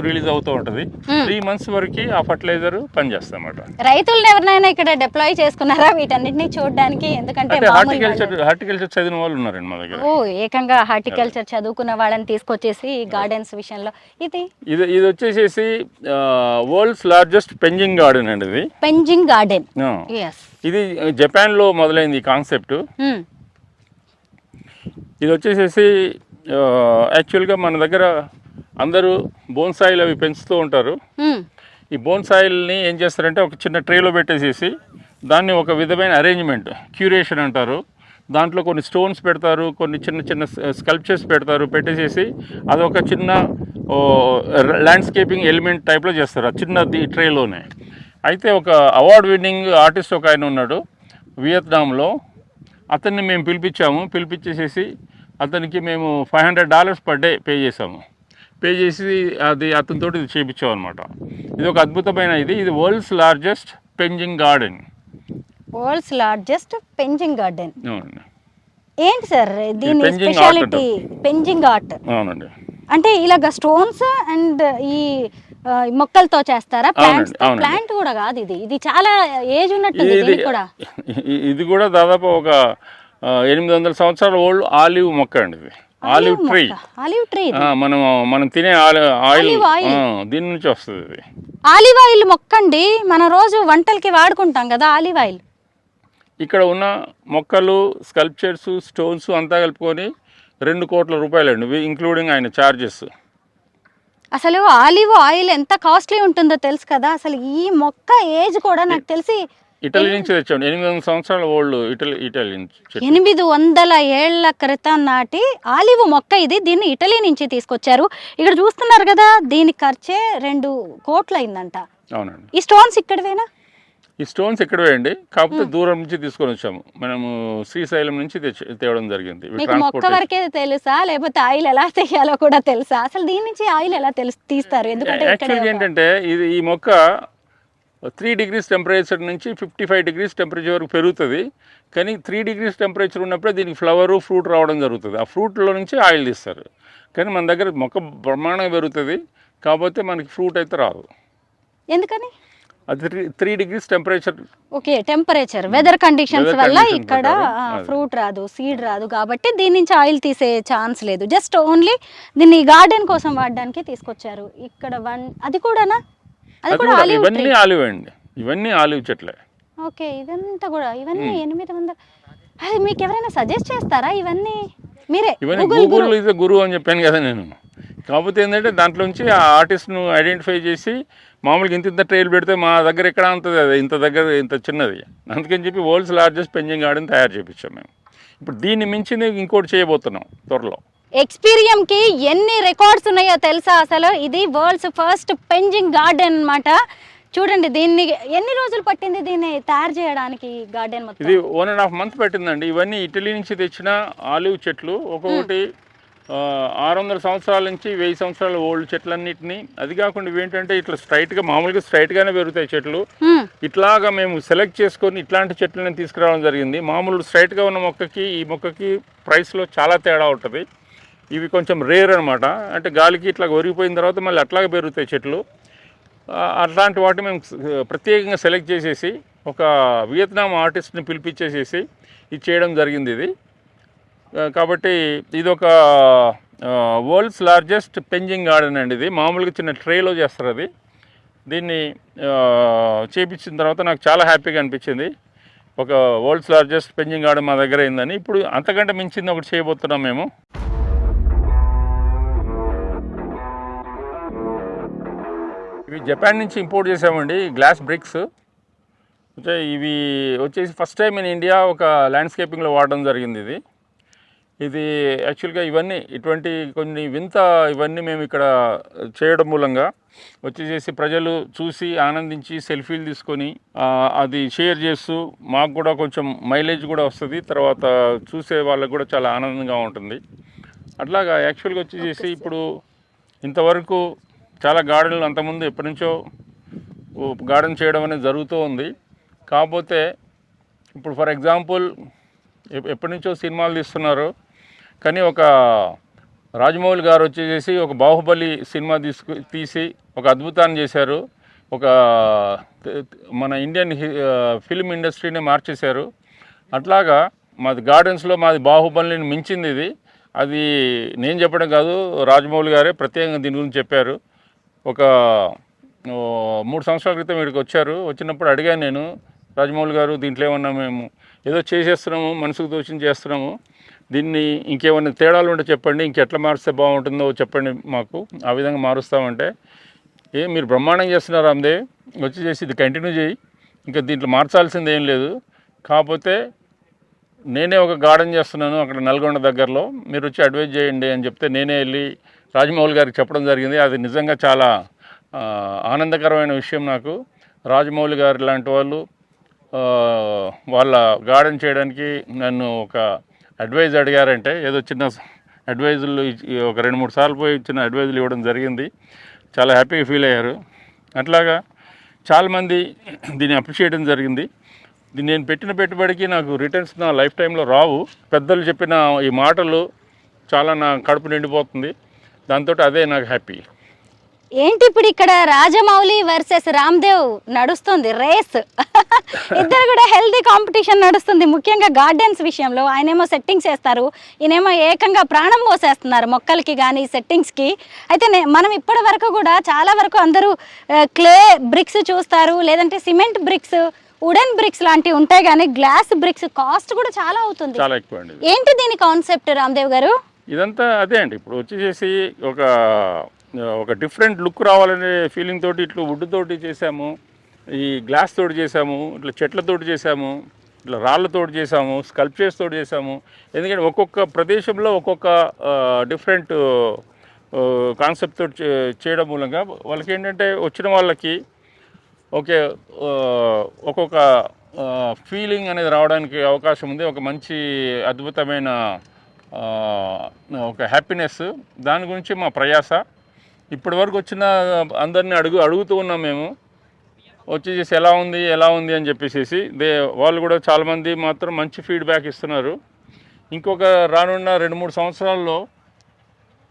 రిలీజ్ అవుతూ ఉంటుంది. 3 months వరకు ఆ ఫర్టిలైజర్ పనిచేస్తామన్నమాట. రైతులను ఎవరినైనా ఇక్కడ డిప్లాయ్ చేసుకున్నారా వీటన్నిటిని చూడడానికి? ఎందుకంటే హార్టికల్చర్ చదివిన వాళ్ళు ఉన్నారండి మా దగ్గర. ఏకంగా హార్టికల్చర్ చదువుకున్న వాళ్ళని తీసుకొచ్చేసి గార్డెన్స్ విషయంలో ఇది వచ్చేసేసి వరల్డ్స్ లార్జెస్ట్ పెంజింగ్ గార్డెన్ అండి. ఇది పెంజింగ్ గార్డెన్. ఇది జపాన్ లో మొదలైంది ఈ కాన్సెప్ట్. ఇది వచ్చేసేసి యాక్చువల్గా మన దగ్గర అందరూ బోన్సాయిల్ అవి పెంచుతూ ఉంటారు. ఈ బోన్సాయిల్ని ఏం చేస్తారంటే ఒక చిన్న ట్రేలో పెట్టేసేసి దాన్ని ఒక విధమైన అరేంజ్మెంట్, క్యూరేషన్ అంటారు. దాంట్లో కొన్ని స్టోన్స్ పెడతారు, కొన్ని చిన్న స్కల్ప్చర్స్ పెడతారు. పెట్టేసేసి అదొక చిన్న ల్యాండ్స్కేపింగ్ ఎలిమెంట్ టైప్లో చేస్తారు ఆ చిన్నది ట్రేలోనే. అయితే ఒక అవార్డ్ విన్నింగ్ ఆర్టిస్ట్ ఒక ఆయన ఉన్నాడు వియత్నాంలో. అతన్ని మేము పిలిపించేసేసి అతనికి మేము $500 per day పే చేసాము. పే చేసి అది అతనితో ఇది చేయించాం అనమాట. ఇది ఒక అద్భుతమైన ఇది world's largest penjing garden. World's largest penjing garden. అవునండి. ఏంటి సార్ దీని స్పెషాలిటీ? పెంజింగ్ ఆర్ట్. అవునండి. అంటే ఇలాగ స్టోన్స్ అండ్ ఈ మొక్కలతో చేస్తారా? ప్లాంట్ కూడా కాదు ఇది చాలా ఏజ్ ఉన్నట్టు. ఇది కూడా దాదాపు ఒక 800 సంవత్సరాల ఓల్డ్ ఆలివ్ మొక్క అండి. ఇది ఆలివ్ ట్రీ. మనం తినే ఆయిల్ దీని నుంచి వస్తుంది. ఇది ఆలివ్ ఆయిల్ మొక్క అండి. మన రోజు వంటలకి వాడుకుంటాం కదా ఆలివ్ ఆయిల్. ఇక్కడ ఉన్న మొక్కలు, స్కల్ప్చర్స్, స్టోన్స్ అంతా కలుపుకొని 2 కోట్ల రూపాయలండి, ఇంక్లూడింగ్ ఆయన ఛార్జెస్. అసలు ఆలివ్ ఆయిల్ ఎంత కాస్ట్లీ ఉంటుందో తెలుసు కదా. అసలు ఈ మొక్క ఏజ్ కూడా నాకు తెలిసి ఇటలీ నుంచి తెచ్చాము. 800 సంవత్సరాల ఓల్డ్ ఇటలీ నుంచి. 800 ఏళ్ల క్రితం నాటి ఆలివ్ మొక్క ఇది. దీన్ని ఇటలీ నుంచి తీసుకొచ్చారు. ఇక్కడ చూస్తున్నారు కదా, దీని ఖర్చే 2 కోట్లు అయిందంట. అవునండి. ఈ స్టోన్స్ ఇక్కడవేనా? ఈ స్టోన్స్ ఇక్కడవే అండి, కాకపోతే దూరం నుంచి తీసుకొని వచ్చాము. మనము శ్రీశైలం నుంచి తేవడం జరిగింది. మీకు మొక్క వరకే తెలుసా లేకపోతే ఆయిల్ ఎలా తీయాలో కూడా తెలుసా? అసలు దీని నుంచి ఆయిల్ ఎలా తీస్తారు? ఎందుకంటే యాక్చువల్గా ఏంటంటే ఈ మొక్క 3 degrees టెంపరేచర్ నుంచి 55 degrees టెంపరేచర్ వరకు పెరుగుతుంది. కానీ 3 degrees టెంపరేచర్ ఉన్నప్పుడే దీనికి ఫ్లవరు, ఫ్రూట్ రావడం జరుగుతుంది. ఆ ఫ్రూట్లో నుంచి ఆయిల్ తీస్తారు. కానీ మన దగ్గర మొక్క బ్రహ్మాండంగా పెరుగుతుంది, కాకపోతే మనకి ఫ్రూట్ అయితే రాదు. ఎందుకని? అది 3 degrees temperature. Okay, temperature, weather conditions వల్ల ఇక్కడ ఫ్రూట్ రాదు, సీడ్ రాదు. కాబట్టి దీని నుంచి ఆయిల్ తీసే ఛాన్స్ లేదు. జస్ట్ ఓన్లీ దీన్ని గార్డెన్ కోసం వాడడానికి తీసుకొచ్చారు. ఇక్కడ అది కూడానా? ఇవన్నీ ఆలివ్ అండి, ఇవన్నీ ఆలివ్ చెట్లే. ఓకే, ఇదంతా కూడా ఇవన్నీ 800. అది మీకు ఎవరైనా సజెస్ట్ చేస్తారా? ఇవన్నీ మీరే? ఇవన్నీ గూగుల్ ఇస్ గురువు అని చెప్పాను కదా నేను. కాకపోతే ఏంటంటే దాంట్లోంచి ఆ ఆర్టిస్ట్ను ఐడెంటిఫై చేసి మామూలుగా ఇంత ట్రైల్ పెడితే మా దగ్గర ఎక్కడ అంతది, అది ఇంత చిన్నది. అందుకని చెప్పి వరల్డ్స్ లార్జెస్ట్ పెంజింగ్ గార్డెన్ తయారు చేయించాం మేము. ఇప్పుడు దీన్ని మించింది ఇంకోటి చేయబోతున్నాం త్వరలో. ఎక్స్పీరియంకి ఎన్ని రికార్డ్స్ ఉన్నాయో తెలుసా? అసలు ఇది వరల్డ్స్ ఫస్ట్ పెంజింగ్ గార్డెన్ అన్నమాట. చూడండి, దీన్ని ఎన్ని రోజులు పట్టింది దీన్ని తయారు చేయడానికి? గార్డెన్ మొత్తం ఇది 1.5 months పట్టిందండి. ఇవన్నీ ఇటలీ నుంచి తెచ్చిన ఆలివ్ చెట్లు. ఒక్కొక్కటి 600 సంవత్సరాల నుంచి 1000 సంవత్సరాల ఓల్డ్ చెట్లన్నిటిని. అది కాకుండా ఇవేంటంటే ఇట్లా మామూలుగా స్ట్రైట్గానే పెరుగుతాయి చెట్లు. ఇట్లాగా మేము సెలెక్ట్ చేసుకొని ఇట్లాంటి చెట్లని తీసుకురావడం జరిగింది. మామూలు స్ట్రైట్గా ఉన్న మొక్కకి ఈ మొక్కకి ప్రైస్లో చాలా తేడా ఉంటుంది. ఇవి కొంచెం రేర్ అనమాట. అంటే గాలికి ఇట్లా ఒరిగిపోయిన తర్వాత మళ్ళీ అట్లాగే పెరుగుతాయి చెట్లు. అట్లాంటి వాటిని మేము ప్రత్యేకంగా సెలెక్ట్ చేసేసి ఒక వియత్నాం ఆర్టిస్ట్ని పిలిపించేసేసి ఇది చేయడం జరిగింది ఇది. కాబట్టి ఇది ఒక వరల్డ్స్ లార్జెస్ట్ పెంజింగ్ గార్డెన్ అండి. ఇది మామూలుగా చిన్న ట్రేలో చేస్తారు అది. దీన్ని చేపించిన తర్వాత నాకు చాలా హ్యాపీగా అనిపించింది. ఒక వరల్డ్స్ లార్జెస్ట్ పెంజింగ్ గార్డెన్ మా దగ్గర అయిందని. ఇప్పుడు అంతకంటే మించింది ఒకటి చేయబోతున్నాం మేము. ఇవి జపాన్ నుంచి ఇంపోర్ట్ చేసామండి, గ్లాస్ బ్రిక్స్. అంటే ఇవి వచ్చేసి ఫస్ట్ టైం ఇన్ ఇండియా ఒక ల్యాండ్స్కేపింగ్లో వాడడం జరిగింది ఇది. ఇది యాక్చువల్గా ఇవన్నీ ఇటువంటి కొన్ని వింత ఇవన్నీ మేము ఇక్కడ చేయడం మూలంగా వచ్చేసేసి ప్రజలు చూసి ఆనందించి సెల్ఫీలు తీసుకొని అది షేర్ చేస్తూ మాకు కూడా కొంచెం మైలేజ్ కూడా వస్తుంది, తర్వాత చూసే వాళ్ళకు కూడా చాలా ఆనందంగా ఉంటుంది. అట్లాగా యాక్చువల్గా వచ్చేసేసి ఇప్పుడు ఇంతవరకు చాలా గార్డెన్లు అంతకుముందు ఎప్పటి నుంచో గార్డెన్ చేయడం అనేది జరుగుతూ ఉంది. కాకపోతే ఇప్పుడు ఫర్ ఎగ్జాంపుల్ ఎప్పటి నుంచో సినిమాలు తీస్తున్నారు, కానీ ఒక రాజమౌళి గారు వచ్చేసి ఒక బాహుబలి సినిమా తీసి ఒక అద్భుతాన్ని చేశారు. ఒక మన ఇండియన్ ఫిల్మ్ ఇండస్ట్రీని మార్చేశారు. అట్లాగా మాది గార్డెన్స్లో మాది బాహుబలిని మించింది ఇది. అది నేను చెప్పడం కాదు, రాజమౌళి గారే ప్రత్యేకంగా దీని గురించి చెప్పారు. ఒక 3 సంవత్సరాల క్రితం ఇక్కడికి వచ్చారు. వచ్చినప్పుడు అడిగాను నేను, రాజమౌళి గారు దీంట్లో ఏమన్నా మేము ఏదో చేసేస్తున్నాము, మనసుకు తోచింది చేస్తున్నాము, దీన్ని ఇంకేమైనా తేడాలు ఉంటే చెప్పండి, ఇంకెట్లా మారిస్తే బాగుంటుందో చెప్పండి మాకు, ఆ విధంగా మారుస్తామంటే, మీరు బ్రహ్మాండం చేస్తున్నారు రామ్దేవ్, వచ్చి చేసి ఇది కంటిన్యూ చేయి, ఇంకా దీంట్లో మార్చాల్సింది ఏం లేదు, కాకపోతే నేనే ఒక గార్డెన్ చేస్తున్నాను అక్కడ నల్గొండ దగ్గరలో, మీరు వచ్చి అడ్వైజ్ చేయండి అని చెప్తే నేనే వెళ్ళి రాజమౌళి గారికి చెప్పడం జరిగింది. అది నిజంగా చాలా ఆనందకరమైన విషయం నాకు. రాజమౌళి గారు లాంటి వాళ్ళు వాళ్ళ గార్డెన్ చేయడానికి నన్ను ఒక అడ్వైజ్ అడిగారంటే, ఏదో చిన్న అడ్వైజులు ఒక 2-3 సార్లు పోయి చిన్న అడ్వైజులు ఇవ్వడం జరిగింది. చాలా హ్యాపీగా ఫీల్ అయ్యారు. అట్లాగా చాలామంది దీన్ని అప్రిషియేట్ చేయడం జరిగింది. దీన్ని నేను పెట్టిన పెట్టుబడికి నాకు రిటర్న్స్ నా లైఫ్ టైంలో రావు. పెద్దలు చెప్పిన ఈ మాటలు చాలా నా కడుపు నిండిపోతుంది. దాంతో అదే నాకు హ్యాపీ. ఏంటి ఇప్పుడు ఇక్కడ రాజమౌళి వర్సెస్ రామ్దేవ్ నడుస్తుంది రేస్. ఇద్దరు కూడా హెల్దీ కాంపిటీషన్ నడుస్తుంది, ముఖ్యంగా గార్డెన్స్ విషయంలో. ఆయనేమో సెట్టింగ్స్ వేస్తారు, ఈయనేమో ఏకంగా ప్రాణం పోసేస్తున్నారు మొక్కలకి కానీ సెట్టింగ్స్కి. అయితే మనం ఇప్పటి వరకు కూడా చాలా వరకు అందరూ క్లే బ్రిక్స్ చూస్తారు, లేదంటే సిమెంట్ బ్రిక్స్, వుడెన్ బ్రిక్స్ లాంటివి ఉంటాయి, కానీ గ్లాస్ బ్రిక్స్ కాస్ట్ కూడా చాలా అవుతుంది. చాలా ఎక్కువ అండి. ఏంటి దీని కాన్సెప్ట్ రామ్దేవ్ గారు? ఇదంతా అదే అండి. ఇప్పుడు వచ్చేసి ఒక డిఫరెంట్ లుక్ రావాలనే ఫీలింగ్ తోటి ఇట్లా వుడ్ తోటి చేసాము, ఈ గ్లాస్ తోటి చేసాము, ఇట్లా చెట్లతోటి చేసాము, ఇట్లా రాళ్ళతోటి చేసాము, స్కల్ప్చర్స్ తోటి చేసాము. ఎందుకంటే ఒక్కొక్క ప్రదేశంలో ఒక్కొక్క డిఫరెంట్ కాన్సెప్ట్ తోటి చేయడం మూలంగా వాళ్ళకి ఏంటంటే వచ్చిన వాళ్ళకి ఓకే ఒక్కొక్క ఫీలింగ్ అనేది రావడానికి అవకాశం ఉంది. ఒక మంచి అద్భుతమైన ఒక హ్యాపీనెస్, దాని గురించి మా ప్రయాస. ఇప్పటి వరకు వచ్చిన అందరినీ అడుగుతూ ఉన్నాం మేము, వచ్చేసి ఎలా ఉంది అని చెప్పేసి. వాళ్ళు కూడా చాలామంది మాత్రం మంచి ఫీడ్బ్యాక్ ఇస్తున్నారు. ఇంకొక రానున్న 2-3 సంవత్సరాల్లో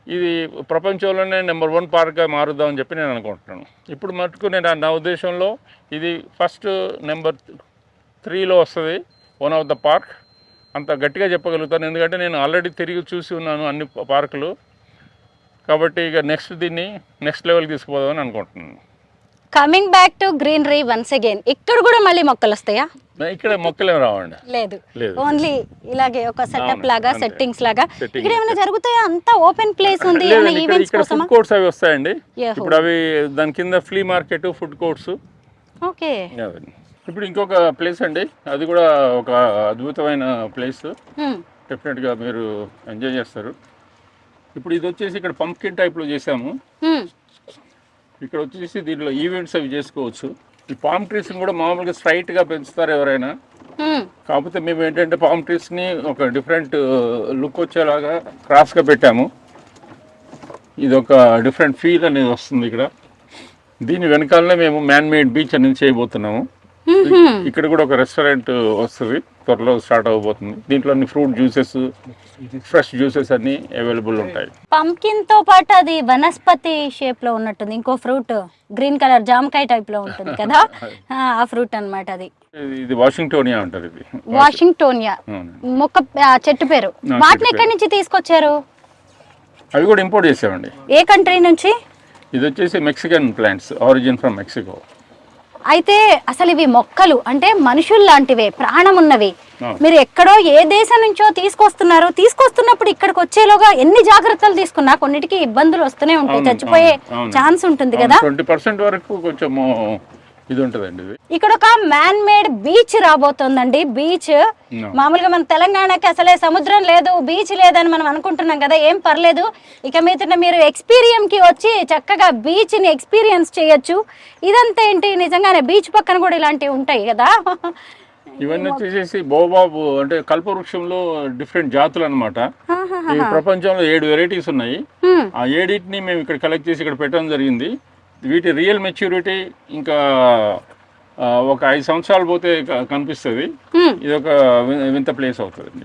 ఇది ప్రపంచంలోనే నెంబర్ 1 పార్క్గా మారుద్దామని చెప్పి నేను అనుకుంటున్నాను. ఇప్పుడు మటుకు నా ఉద్దేశంలో ఇది ఫస్ట్ నెంబర్ 3లో వస్తుంది, వన్ ఆఫ్ ద పార్క్. అంత గట్టిగా చెప్పగలుగుతాను, ఎందుకంటే నేను ఆల్రెడీ తిరిగి చూసి ఉన్నాను అన్ని పార్కులు. కాబట్టి ఇక దీన్ని నెక్స్ట్ లెవెల్కి తీసుకుపోదామని అనుకుంటున్నాను. Coming back to greenery once again, ఇక్కడ కూడా మళ్ళీ మొక్కలు వస్తాయా? ఇక్కడ మొక్కలేం రావండి, లేదు, ఓన్లీ ఇలాగే ఒక సెటప్ లాగా, సెట్టింగ్స్ లాగా. ఇక్కడ ఏమైనా జరుగుతాయా? అంతా ఓపెన్ ప్లేస్ ఉంది, ఈవెంట్స్ కోసం ఫుడ్ కోర్ట్స్ అవి వస్తాయండి. ఇప్పుడు అవి దాని కింద flea market, food courts. Okay. ఇప్పుడు ఇంకొక ప్లేస్ అండి, అది కూడా ఒక అద్భుతమైన ప్లేస్, డెఫినెట్గా మీరు ఎంజాయ్ చేస్తారు. ఇప్పుడు ఇది వచ్చేసి ఇక్కడ పంప్కిన్ టైప్లో చేసాము. ఇక్కడ వచ్చేసి దీంట్లో ఈవెంట్స్ అవి చేసుకోవచ్చు. ఈ పామ్ ట్రీస్ని కూడా మామూలుగా స్ట్రైట్గా పెంచుతారు ఎవరైనా, కాకపోతే మేము ఏంటంటే పామ్ ట్రీస్ని ఒక డిఫరెంట్ లుక్ వచ్చేలాగా క్రాస్గా పెట్టాము. ఇది ఒక డిఫరెంట్ ఫీల్ అనేది వస్తుంది ఇక్కడ. దీని వెనకాలనే మేము మ్యాన్ మేడ్ బీచ్ అనేది చేయబోతున్నాము. ఇక్కడ కూడా ఒక రెస్టారెంట్ వస్తుంది, త్వరలో స్టార్ట్ అవబోతుంది. దీంట్లో అన్ని ఫ్రూట్ జ్యూసెస్, ఫ్రెష్ జ్యూసెస్ అన్ని అవైలబుల్ ఉంటాయి. పంకిన్ తో పాటు అది వనస్పతి షేప్ లో ఉన్నట్టుంది ఇంకో ఫ్రూట్, గ్రీన్ కలర్ జామకాయ టైప్ లో ఉంటుంది కదా, ఆ ఫ్రూట్ అన్నమాట అది. ఇది వాషింగ్టోనియా అంటారు. ఇది వాషింగ్టోనియా మొక్క చెట్టు పేరు. వాటిని ఎక్కడి నుంచి తీసుకొచ్చారు? అవి కూడా ఇంపోర్ట్ చేసామండి. ఏ కంట్రీ నుంచి? ఇది వచ్చేసి Mexican plants, origin from Mexico. అయితే అసలు ఇవి మొక్కలు అంటే మనుషులు లాంటివే, ప్రాణం ఉన్నవి. మీరు ఎక్కడో ఏ దేశం నుంచో తీసుకొస్తున్నారు. తీసుకొస్తున్నప్పుడు ఇక్కడికి వచ్చేలోగా ఎన్ని జాగ్రత్తలు తీసుకున్నా కొన్నిటికి ఇబ్బందులు వస్తూనే ఉంటాయి, చచ్చిపోయే ఛాన్స్ ఉంటుంది కదా. 20% వరకు కొంచెం ఇది ఉంటుందండి. ఇది ఇక్కడ ఒక మ్యాన్ మేడ్ బీచ్ రాబోతోందండి. బీచ్ మామూలుగా మన తెలంగాణకి అసలే సముద్రం లేదు, బీచ్ లేదని మనం అనుకుంటున్నాం కదా. ఏం పర్లేదు, ఇక మీద మీరు ఎక్స్పీరియన్స్ కి వచ్చి చక్కగా బీచ్ ని ఎక్స్పీరియన్స్ చేయొచ్చు. ఇదంతా ఏంటి, నిజంగానే బీచ్ పక్కన కూడా ఇలాంటివి ఉంటాయి కదా. ఇవన్నీ వచ్చేసి బోబాబు అంటే కల్పవృక్షంలో డిఫరెంట్ జాతులు అనమాట. ఈ ప్రపంచంలో 7 వెరైటీస్ ఉన్నాయి. ఆ 7ని మేము ఇక్కడ కలెక్ట్ చేసి ఇక్కడ పెట్టడం జరిగింది. వీటి రియల్ మెచ్యూరిటీ ఇంకా ఒక 5 సంవత్సరాలు పోతే కనిపిస్తుంది. ఇది ఒక వింత ప్లేస్ అవుతుంది.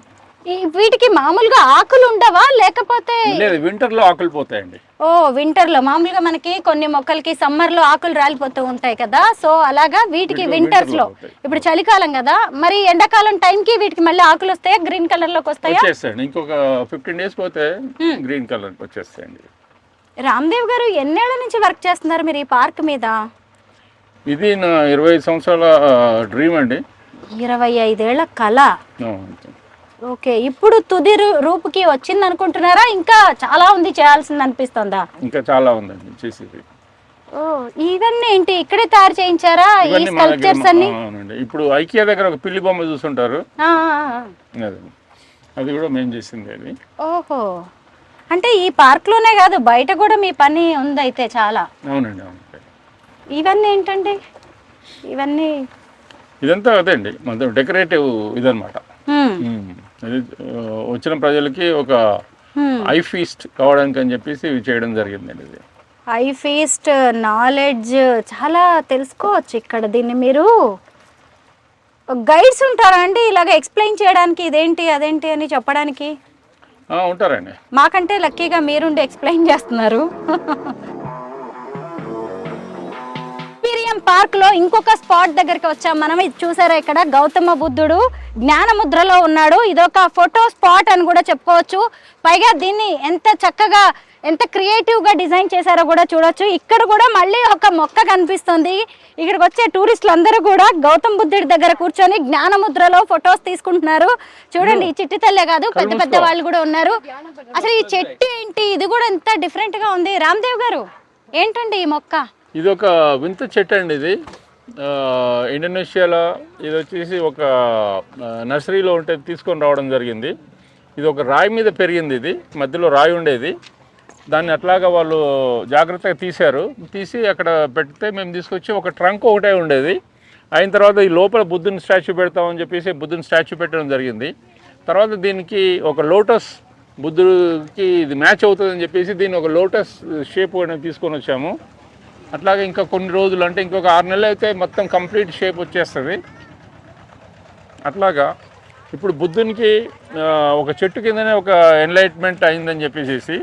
వీటికి మామూలుగా ఆకులు ఉండవా లేకపోతే? లేదు, వింటర్ లో ఆకులు పోతాయండి. ఓ, వింటర్ లో మామూలుగా మనకి కొన్ని మొక్కలకి సమ్మర్ లో ఆకులు రాలిపోతూ ఉంటాయి కదా. సో అలాగా వీటికి వింటర్స్ లో, ఇప్పుడు చలికాలం కదా, మరి ఎండాకాలం టైం కి వీటికి మళ్ళీ ఆకులు వస్తాయా? గ్రీన్ కలర్ లోకి వస్తాయా? వచ్చేస్తాయండి. ఇంకొక 15 days పోతే గ్రీన్ కలర్ వచ్చేస్తాయండి. రామ్దేవ్ గారు ఎన్నేళ్ల నుంచి వర్క్ చేస్తున్నారు మీరు ఈ పార్క్ మీద? ఇది నా 25 సంవత్సరాల డ్రీమ్ అండి. 25 ఏళ్ల కళ. ఓకే, ఇప్పుడు తుది రూపుకి వచ్చింది అనుకుంటున్నారా? ఇంకా చాలా ఉంది చేయాల్సింది అనిపిస్తుందా? ఇంకా చాలా ఉందండి చేసేది. ఓ, ఇవన్నీ ఏంటి ఇక్కడే తయారు చేయించారా ఈ స్కల్ప్చర్స్ అన్ని? అవునండి. ఇప్పుడు ఐకియా దగ్గర ఒక పిల్లి బొమ్మ చూస్తుంటారు, అది కూడా మేము చేసింది అది. ఓహో, అంటే ఈ పార్క్ లోనే కాదు బయట కూడా మీ పని ఉంది అయితే చాలా. అవునండి, అవును. ఇవన్నీ ఏంటండి? ఇవన్నీ ఇదంతా అదే అండి, మన డెకరేటివ్ ఇదనమాట. అది వచ్చిన ప్రజలకి ఒక ఐ ఫీస్ట్ కావడానికి అని చెప్పేసి ఇవి చేయడం జరిగిందండి. ఇది ఐ ఫీస్ట్, నాలెడ్జ్ చాలా తెలుసుకోవచ్చు ఇక్కడ. దీన్ని మీరు గైడ్స్ ఉంటారా అండి ఇలాగ ఎక్స్ప్లెయిన్ చేయడానికి, ఇదేంటి అదేంటి అని చెప్పడానికి? ఉంటారండి. మాకంటే లక్కీగా మీరుండి ఎక్స్ప్లెయిన్ చేస్తున్నారు. పార్క్ లో ఇంకొక స్పాట్ దగ్గరికి వచ్చాం మనం. ఇది చూసారా, ఇక్కడ గౌతమ బుద్ధుడు జ్ఞాన ముద్రలో ఉన్నాడు. ఇదొక ఫోటో స్పాట్ అని కూడా చెప్పుకోవచ్చు. పైగా దీన్ని ఎంత చక్కగా, ఎంత క్రియేటివ్ గా డిజైన్ చేశారో కూడా చూడొచ్చు. ఇక్కడ కూడా మళ్ళీ ఒక మొక్క కనిపిస్తుంది. ఇక్కడికి వచ్చే టూరిస్టులు అందరూ కూడా గౌతమ బుద్ధుడి దగ్గర కూర్చొని జ్ఞాన ముద్రలో ఫొటోస్ తీసుకుంటున్నారు. చూడండి, ఈ చిట్టి తల్లే కాదు, పెద్ద పెద్ద వాళ్ళు కూడా ఉన్నారు. అసలు ఈ చెట్టు ఏంటి, ఇది కూడా ఎంత డిఫరెంట్ గా ఉంది. రామ్దేవ్ గారు, ఏంటండి ఈ మొక్క? ఇది ఒక వింత చెట్టు అండి. ఇది ఇండోనేషియాలో ఇది వచ్చేసి ఒక నర్సరీలో ఉంటే తీసుకొని రావడం జరిగింది. ఇది ఒక రాయి మీద పెరిగింది. ఇది మధ్యలో రాయి ఉండేది, దాన్ని అట్లాగా వాళ్ళు జాగ్రత్తగా తీసి అక్కడ పెడితే మేము తీసుకొచ్చి ఒక ట్రంక్ ఒకటే ఉండేది. అయిన తర్వాత ఈ లోపల బుద్ధుని స్టాచ్యూ పెడతామని చెప్పేసి బుద్ధుని స్టాచ్యూ పెట్టడం జరిగింది. తర్వాత దీనికి ఒక లోటస్, బుద్ధుడికి ఇది మ్యాచ్ అవుతుందని చెప్పేసి దీన్ని ఒక లోటస్ షేప్ తీసుకొని వచ్చాము. అట్లాగే ఇంకా కొన్ని రోజులు అంటే ఇంకొక 6 నెలలు అయితే మొత్తం కంప్లీట్ షేప్ వచ్చేస్తుంది. అట్లాగా ఇప్పుడు బుద్ధునికి ఒక చెట్టు కిందనే ఒక ఎన్లైట్మెంట్ అయిందని చెప్పేసి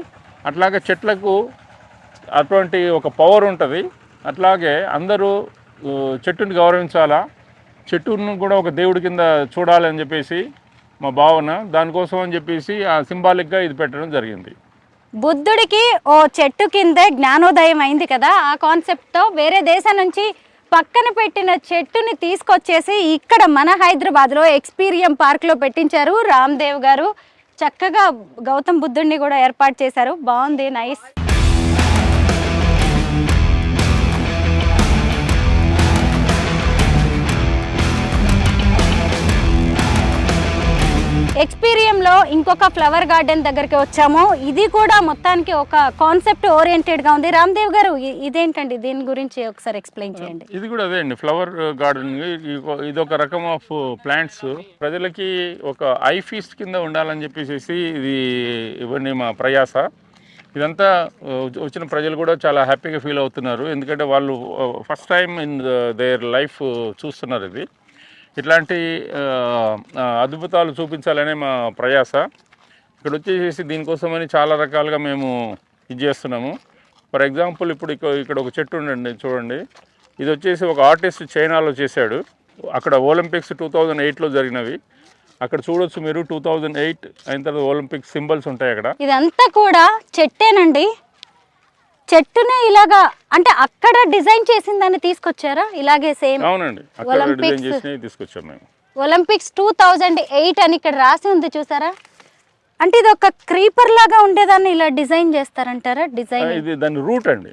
అట్లాగే చెట్లకు అటువంటి ఒక పవర్ ఉంటుంది. అట్లాగే అందరూ చెట్టుని గౌరవించాలా, చెట్టును కూడా ఒక దేవుడి కింద చూడాలని చెప్పేసి మా భావన. దానికోసం అని చెప్పేసి ఆ సింబాలిక్గా ఇది పెట్టడం జరిగింది. బుద్ధుడికి ఓ చెట్టు కిందే జ్ఞానోదయం అయింది కదా, ఆ కాన్సెప్ట్తో వేరే దేశం నుంచి పక్కన పెట్టిన చెట్టుని తీసుకొచ్చేసి ఇక్కడ మన హైదరాబాద్లో ఎక్స్పీరియం పార్క్లో పెట్టించారు రామ్దేవ్ గారు. చక్కగా గౌతమ్ బుద్ధుడిని కూడా ఏర్పాటు చేశారు. బాగుంది, నైస్. ఎక్స్పీరియంలో ఇంకొక ఫ్లవర్ గార్డెన్ దగ్గరికి వచ్చాము. ఇది కూడా మొత్తానికి ఒక కాన్సెప్ట్ ఓరియంటెడ్గా ఉంది. రామ్దేవ్ గారు, ఇదేంటండి, దీని గురించి ఒకసారి ఎక్స్ప్లెయిన్ చేయండి. ఇది కూడా అదే అండి, ఫ్లవర్ గార్డెన్. ఇది ఒక రకం ఆఫ్ ప్లాంట్స్. ప్రజలకి ఒక ఐ ఫీస్ట్ కింద ఉండాలని చెప్పేసి ఇది ఇవన్నీ మా ప్రయాస. ఇదంతా వచ్చిన ప్రజలు కూడా చాలా హ్యాపీగా ఫీల్ అవుతున్నారు, ఎందుకంటే వాళ్ళు first time in their life చూస్తున్నారు. ఇది ఇట్లాంటి అద్భుతాలు చూపించాలనే మా ప్రయాస. ఇక్కడ వచ్చేసి దీనికోసమని చాలా రకాలుగా మేము ఇది చేస్తున్నాము. ఫర్ ఎగ్జాంపుల్ ఇప్పుడు ఇక్కడ ఒక చెట్టు ఉండండి, చూడండి. ఇది వచ్చేసి ఒక ఆర్టిస్ట్ చైనాలో చేశాడు. అక్కడ ఒలింపిక్స్ 2008లో జరిగినవి. అక్కడ చూడొచ్చు మీరు 2008 అయిన తర్వాత ఒలింపిక్ సింబల్స్ ఉంటాయి అక్కడ. ఇదంతా కూడా చెట్టేనండి. చెట్టునే ఇలాగా అంటే అక్కడ డిజైన్ చేసిందని తీసుకొచ్చారా ఇలాగే సేమ్? అవునండి, అక్కడ డిజైన్ చేసి తీసుకొచ్చాం మేము. ఒలింపిక్స్ 2008 అని ఇక్కడ రాసి ఉంది చూసారా? అంటే ఇది ఒక క్రీపర్ లాగా ఉండేదాన్ని ఇలా డిజైన్ చేస్తారంటారా? డిజైన్ ఇది దాని రూట్ అండి.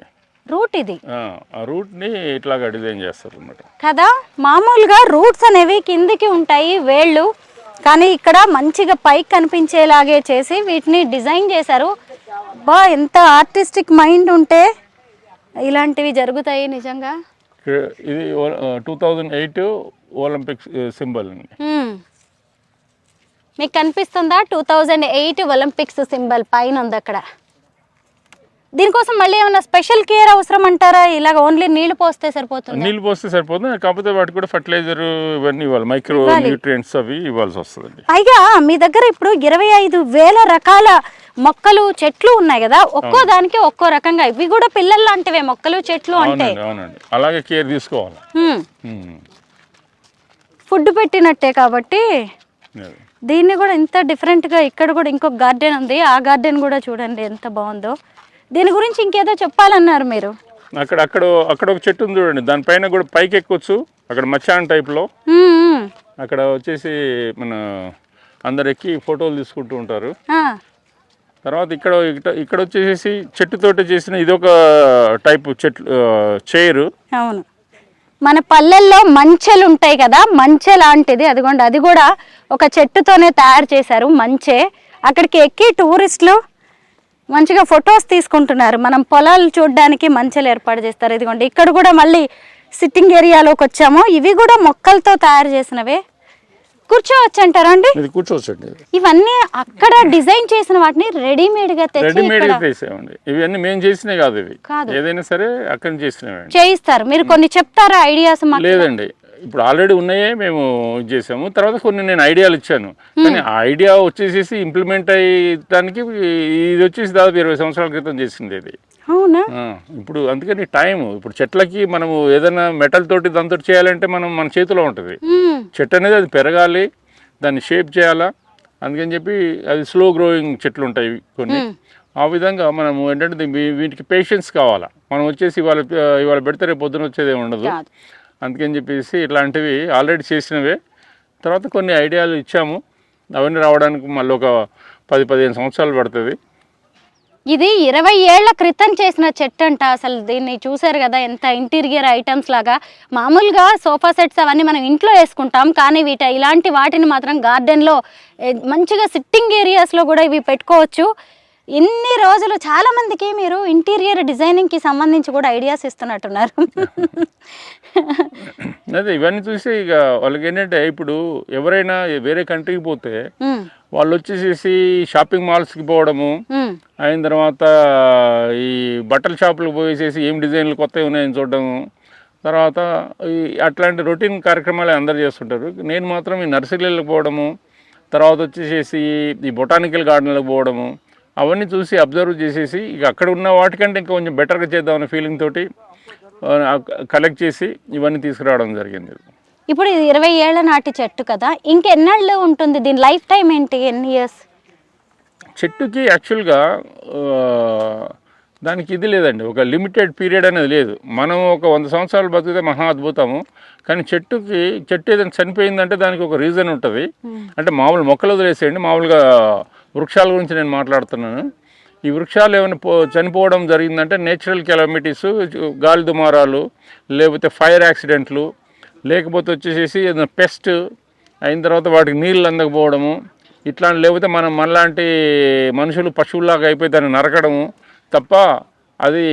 రూట్ ఇది ఆ రూట్ని ఇట్లాగా డిజైన్ చేస్తారు అన్నమాట కదా. మామూలుగా రూట్స్ అనేవి కిందికి ఉంటాయి వేళ్ళు, కానీ ఇక్కడ మంచిగా పైకి కనిపించేలాగే చేసి వీటిని డిజైన్ చేశారు. బా ఎంత ఆర్టిస్టిక్ మైండ్ ఉంటే ఇలాంటివి జరుగుతాయి నిజంగా. ఇది 2008 ఒలింపిక్స్ సింబల్ అండి. మీకు కనిపిస్తుందా? 2008 ఒలింపిక్స్ సింబల్ పైన ఉంది అక్కడ. దీనికోసం మళ్ళీ ఏమైనా స్పెషల్ కేర్ అవసరం అంటారా? ఇలాగ ఓన్లీ నీళ్లు పోస్తే సరిపోతుంది? నీళ్ళు పోస్తే సరిపోతుంది, కాకపోతే వాటికి కూడా ఫర్టిలైజర్ ఇవన్నీ ఇవ్వాలి, మైక్రో న్యూట్రియంట్స్ అవి ఇవ్వాల్సి వస్తుంది. పైగా మీ దగ్గర ఇప్పుడు 25,000 రకాల మొక్కలు చెట్లు ఉన్నాయి కదా, ఒక్కో దానికి ఒక్కో రకంగా. ఇవి కూడా పిల్లలు లాంటివే మొక్కలు చెట్లు అంటే. అవునండి, అలాగే కేర్ తీసుకోవాలి. ఫుడ్ పెట్టినట్టే కాబట్టి దీన్ని కూడా ఇంత డిఫరెంట్గా. ఇక్కడ కూడా ఇంకొక గార్డెన్ ఉంది, ఆ గార్డెన్ కూడా చూడండి ఎంత బాగుందో. దీని గురించి ఇంకేదో చెప్పాలన్నారు మీరు. అక్కడ ఒక చెట్టు ఉంది చూడండి, దానిపైన కూడా పైకి ఎక్కొచ్చు. అక్కడ మచాన్ టైప్లో అక్కడ వచ్చేసి మన అందరు ఎక్కి ఫోటోలు తీసుకుంటూ ఉంటారు. తర్వాత ఇక్కడ వచ్చేసి చెట్టుతోటి చేసిన ఇదొక టైప్ చెట్లు చైరు. అవును, మన పల్లెల్లో మంచెలు ఉంటాయి కదా, మంచె లాంటిది అదిగోండి. అది కూడా ఒక చెట్టుతోనే తయారు చేశారు మంచె. అక్కడికి ఎక్కి టూరిస్టులు మంచిగా ఫొటోస్ తీసుకుంటున్నారు. మనం పొలాలు చూడడానికి మంచెలు ఏర్పాటు చేస్తారు. ఇదిగోండి ఇక్కడ కూడా మళ్ళీ సిట్టింగ్ ఏరియాలోకి వచ్చాము. ఇవి కూడా మొక్కలతో తయారు చేసినవే. కూర్చోవచ్చు అంటారా అండి? కూర్చోవచ్చండి. ఇవన్నీ అక్కడ డిజైన్ చేసిన వాటిని రెడీమేడ్ గా తెచ్చేసామండి. ఇవన్నీ మేము చేసినవి కాదు, ఇవి ఏదైనా సరే అక్కడ చేసినవి చేయిస్తారు. మీరు కొన్ని చెప్తారా ఐడియాస్? లేదండి, ఇప్పుడు ఆల్రెడీ ఉన్నాయే మేము చేసాము. తర్వాత కొన్ని నేను ఐడియాలు ఇచ్చాను, కానీ ఆ ఐడియా వచ్చేసి ఇంప్లిమెంట్ అయ్యడానికి ఇది వచ్చేసి దాదాపు 20 సంవత్సరాల క్రితం చేసింది ఇది. అవునా? ఇప్పుడు అందుకని టైం, ఇప్పుడు చెట్లకి మనము ఏదైనా మెటల్ తోటి దాంతో చేయాలంటే మన చేతిలో ఉంటుంది. చెట్టు అనేది అది పెరగాలి, దాన్ని షేప్ చేయాలా, అందుకని చెప్పి అది స్లో గ్రోయింగ్ చెట్లు ఉంటాయి కొన్ని. ఆ విధంగా మనము ఏంటంటే వీటికి పేషెన్స్ కావాలా. మనం వచ్చేసి ఇవాళ పెడితే రేపు పొద్దున వచ్చేది ఏమి ఉండదు. అందుకని చెప్పేసి ఇట్లాంటివి ఆల్రెడీ చేసినవే. తర్వాత కొన్ని ఐడియాలు ఇచ్చాము, అవన్నీ రావడానికి మళ్ళీ ఒక 10-15 సంవత్సరాలు పడుతుంది. ఇది 20 ఏళ్ల క్రితం చేసిన చెట్టు అంట. అసలు దీన్ని చూసారు కదా, ఎంత ఇంటీరియర్ ఐటమ్స్ లాగా. మామూలుగా సోఫా సెట్స్ అవన్నీ మనం ఇంట్లో వేసుకుంటాం, కానీ ఇలాంటి వాటిని మాత్రం గార్డెన్లో మంచిగా సిట్టింగ్ ఏరియాస్లో కూడా ఇవి పెట్టుకోవచ్చు. ఇన్ని రోజులు చాలా మందికి మీరు ఇంటీరియర్ డిజైనింగ్కి సంబంధించి కూడా ఐడియాస్ ఇస్తున్నట్టున్నారు. అదే ఇవన్నీ చూసి ఇక వాళ్ళకి ఏంటంటే, ఇప్పుడు ఎవరైనా వేరే కంట్రీకి పోతే వాళ్ళు వచ్చేసేసి షాపింగ్ మాల్స్కి పోవడము, అయిన తర్వాత ఈ బట్టల షాపులకు పోయేసేసి ఏం డిజైన్లు కొత్తవి ఉన్నాయని చూడడము, తర్వాత ఈ అట్లాంటి రొటీన్ కార్యక్రమాలు అందరు చేస్తుంటారు. నేను మాత్రం ఈ నర్సరీలకు పోవడము, తర్వాత వచ్చేసేసి ఈ బొటానికల్ గార్డెన్లకు పోవడము, అవన్నీ చూసి అబ్జర్వ్ చేసేసి ఇక అక్కడ ఉన్న వాటికంటే ఇంకా కొంచెం బెటర్గా చేద్దామనే ఫీలింగ్ తోటి కలెక్ట్ చేసి ఇవన్నీ తీసుకురావడం జరిగింది. ఇప్పుడు ఇది 20 ఏళ్ల నాటి చెట్టు కదా, ఇంకెన్నాళ్ళు ఉంటుంది? దీని లైఫ్ టైం ఏంటి? ఎన్ని ఇయర్స్? చెట్టుకి యాక్చువల్గా దానికి ఇది లేదండి, ఒక లిమిటెడ్ పీరియడ్ అనేది లేదు. మనం ఒక 100 సంవత్సరాలు బతికితే మహా అద్భుతము, కానీ చెట్టు ఏదైనా చనిపోయిందంటే దానికి ఒక రీజన్ ఉంటుంది. అంటే మామూలు మొక్కలు వదిలేసేయండి, మామూలుగా వృక్షాల గురించి నేను మాట్లాడుతున్నాను. ఈ వృక్షాలు ఏమైనా చనిపోవడం జరిగిందంటే నేచురల్ కెలామిటీస్, గాలి దుమారాలు, లేకపోతే ఫైర్ యాక్సిడెంట్లు, లేకపోతే వచ్చేసేసి ఏదైనా పెస్ట్ అయిన తర్వాత వాటికి నీళ్ళు అందకపోవడము, ఇట్లాంటి, లేకపోతే మనలాంటి మనుషులు పశువుల్లాగా అయిపోయి దాన్ని నరకడము తప్ప అది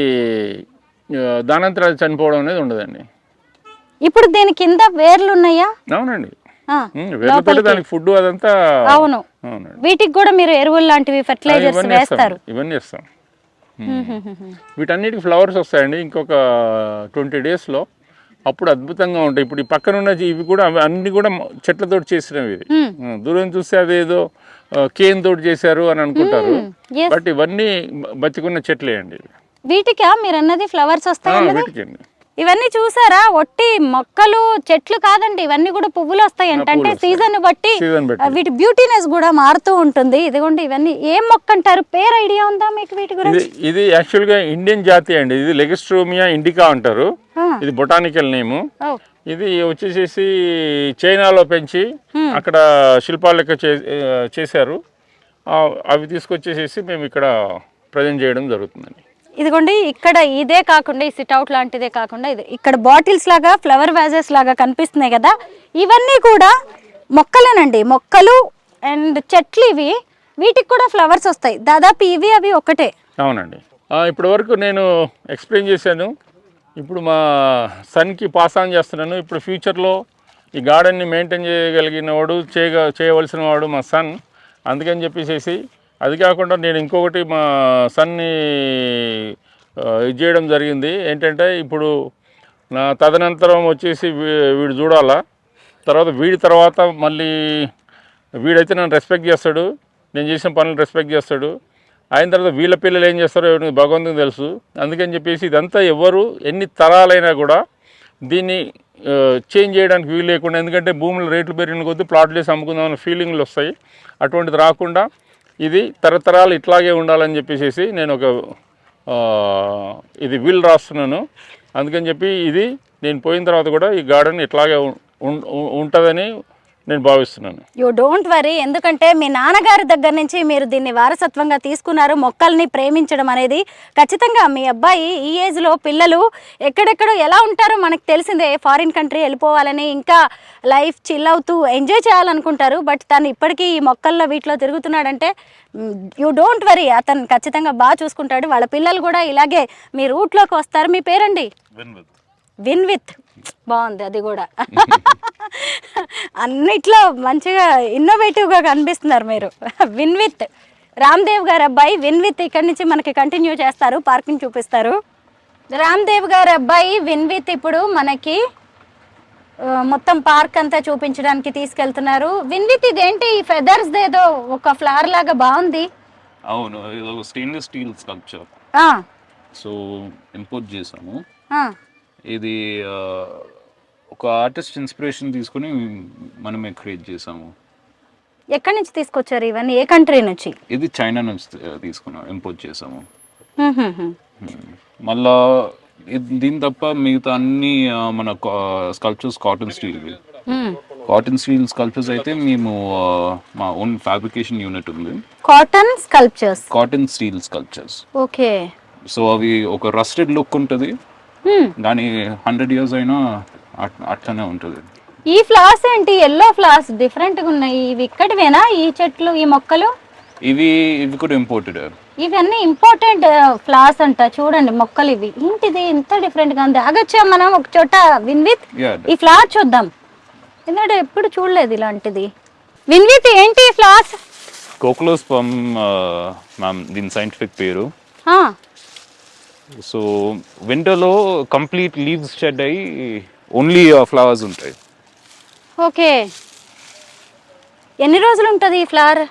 దానంతరం అది చనిపోవడం అనేది ఉండదండి. ఇప్పుడు దీని కింద వేర్లు ఉన్నాయా? అవునండి, వేర్లతో దానికి ఫుడ్ అదంతా. అవును, వీటికి కూడా మీరు ఎరువులు లాంటివి ఫెర్టిలైజర్స్ వేస్తారు? ఇవన్నీ వేస్తాం. వీటన్నిటికి ఫ్లవర్స్ వస్తాయండి ఇంకొక 20 డేస్లో. అప్పుడు అద్భుతంగా ఉంటాయి. ఇప్పుడు ఈ పక్కన ఉన్న ఇవి కూడా అన్ని కూడా చెట్లతో చేసినవి. ఇది దూరం చూస్తే అదేదో కేన్ తోటి చేశారు అని అనుకుంటారు, బట్ ఇవన్నీ బతికున్న చెట్లే అండి. వీటికా మీరు అన్నది ఫ్లవర్స్ వస్తాయి? ఇవన్నీ చూసారా, ఒట్టి మొక్కలు చెట్లు కాదండి, ఇవన్నీ కూడా పువ్వులు వస్తాయి అంటే సీజన్ బట్టి వీటి బ్యూటీనెస్ కూడా మారుతూ ఉంటుంది. ఇదిగోండి ఇవన్నీ ఏం మొక్క అంటారు, పేరు ఐడియా ఉందా మీకు వీటి గురించి? ఇది యాక్చువల్ గా ఇండియన్ జాతి అండి, ఇది లెగస్ట్రోమియా ఇండికా అంటారు, ఇది బొటానికల్ నేము. ఇది వచ్చేసేసి చైనాలో పెంచి అక్కడ శిల్పాలు లెక్క చేశారు, అవి తీసుకొచ్చేసేసి మేము ఇక్కడ ప్రజెంట్ చేయడం జరుగుతుందండి. ఇదిగోండి ఇక్కడ ఇదే కాకుండా ఈ సిట్అవుట్ లాంటిదే కాకుండా ఇది ఇక్కడ బాటిల్స్ లాగా ఫ్లవర్ వ్యాజెస్ లాగా కనిపిస్తున్నాయి కదా, ఇవన్నీ కూడా మొక్కలేనండి, మొక్కలు అండ్ చెట్లు ఇవి, వీటికి కూడా ఫ్లవర్స్ వస్తాయి దాదాపు ఇవి అవి ఒకటే. అవునండి, ఇప్పటి వరకు నేను ఎక్స్ప్లెయిన్ చేశాను, ఇప్పుడు మా సన్కి పాస్ ఆన్ చేస్తున్నాను. ఇప్పుడు ఫ్యూచర్లో ఈ గార్డెన్ని మెయింటైన్ చేయగలిగిన వాడు చేయవలసిన వాడు మా సన్. అందుకని చెప్పేసి అది కాకుండా నేను ఇంకొకటి మా సన్ని ఇది చేయడం జరిగింది ఏంటంటే, ఇప్పుడు నా తదనంతరం వచ్చేసి వీడు చూడాలా, వీడి తర్వాత మళ్ళీ వీడైతే నన్ను రెస్పెక్ట్ చేస్తాడు, నేను చేసిన పనులు రెస్పెక్ట్ చేస్తాడు. అయిన తర్వాత వీళ్ళ పిల్లలు ఏం చేస్తారో భగవంతునికి తెలుసు. అందుకని చెప్పేసి ఇదంతా ఎవరు ఎన్ని తరాలైనా కూడా దీన్ని చేంజ్ చేయడానికి వీలు లేకుండా, ఎందుకంటే భూముల రేట్లు పెరిగిన కొద్దీ ప్లాట్లు వేసి అమ్ముకుందామన్న ఫీలింగ్లు వస్తాయి, అటువంటిది రాకుండా ఇది తరతరాలు ఇట్లాగే ఉండాలని చెప్పేసి నేను ఒక ఇది వీల్ రాస్తున్నాను. అందుకని చెప్పి ఇది నేను పోయిన తర్వాత కూడా ఈ గార్డెన్ ఇట్లాగే ఉంటుందని నేను భావిస్తున్నాను. యూ డోంట్ వరీ, ఎందుకంటే మీ నాన్నగారి దగ్గర నుంచి మీరు దీన్ని వారసత్వంగా తీసుకున్నారు, మొక్కల్ని ప్రేమించడం అనేది. ఖచ్చితంగా మీ అబ్బాయి ఈ ఏజ్లో పిల్లలు ఎక్కడెక్కడో ఎలా ఉంటారో మనకు తెలిసిందే, ఫారిన్ కంట్రీ వెళ్ళిపోవాలని, ఇంకా లైఫ్ చిల్ అవుతూ ఎంజాయ్ చేయాలనుకుంటారు. బట్ తను ఇప్పటికీ ఈ మొక్కల్లో వీటిలో తిరుగుతున్నాడంటే యూ డోంట్ వరీ, అతను ఖచ్చితంగా బాగా చూసుకుంటాడు. వాళ్ళ పిల్లలు కూడా ఇలాగే మీ రూట్లోకి వస్తారు. మీ పేరండి? విన్విత్, బాగుంది అది కూడా. అన్నిట్లో మంచిగా ఇన్నోవేటివ్గా కనిపిస్తున్నారు మీరు. విన్విత్ రామ్దేవ్ గారు అబ్బాయి విన్విత్ ఇక్కడి నుంచి మనకి కంటిన్యూ చేస్తారు, పార్కింగ్ చూపిస్తారు. రామ్దేవ్ గారు అబ్బాయి విన్విత్ ఇప్పుడు మనకి మొత్తం పార్క్ అంతా చూపించడానికి తీసుకెళ్తున్నారు. విన్విత్ ఇదేంటి ఈ ఫెదర్స్ ఏదో ఒక ఫ్లవర్ లాగా బాగుంది. అవును, ఇది stainless steel sculpture, so import చేసాము. ఇది ఒక ఆర్టిస్ట్ ఇన్స్పిరేషన్ తీసుకుని మనమే క్రియేట్ చేసాము. ఎక్కడి నుంచి తీసుకొచ్చారు ఇవన్నీ, ఏ కంట్రీ నుంచి? ఇది చైనా నుంచి తీసుకున్నాం, ఇంపోర్ట్ చేసాము. మళ్ళా దీని తప్ప మిగతా అన్ని మన sculptures cotton steel. Cotton steel sculptures అయితే మేము మా ఓన్ ఫ్యాబ్రికేషన్ యూనిట్ ఉంది. Cotton sculptures, cotton steel sculptures. Okay. So అవి ఒక రస్టెడ్ లుక్ ఉంటుంది, దాని 100 years అయినా అట్లనే ఉంటుంది. ఈ ఫ్లవర్స్ ఏంటి ఎల్లో ఫ్లవర్స్ డిఫరెంట్ గా ఉన్నాయి, ఇవి ఇక్కడివేనా ఈ చెట్లు ఈ మొక్కలు? ఇవి కూడా ఇంపోర్టెడ్. ఇవన్నీ ఇంపార్టెంట్ ఫ్లవర్స్ అంట, చూడండి మొక్కలు ఇవి. ఏంటిది ఇంత డిఫరెంట్ గా ఉంది? ఆగొచ్చా మనం ఒక చోట విన్విత్ ఈ ఫ్లవర్ చూద్దాం, ఎందుకంటే ఎప్పుడు చూడలేదు ఇలాంటిది. విన్విత్ ఏంటి ఈ ఫ్లవర్స్? కోక్లోస్పమ్ మ్యామ్ దీని సైంటిఫిక్ పేరు. సో వింటర్లో కంప్లీట్ లీవ్స్ షెడ్ అయ్యి ఓన్లీ ఫ్లవర్స్ ఉంటాయి. ఓకే, ఎన్ని రోజులు ఉంటుంది ఈ ఫ్లవర్?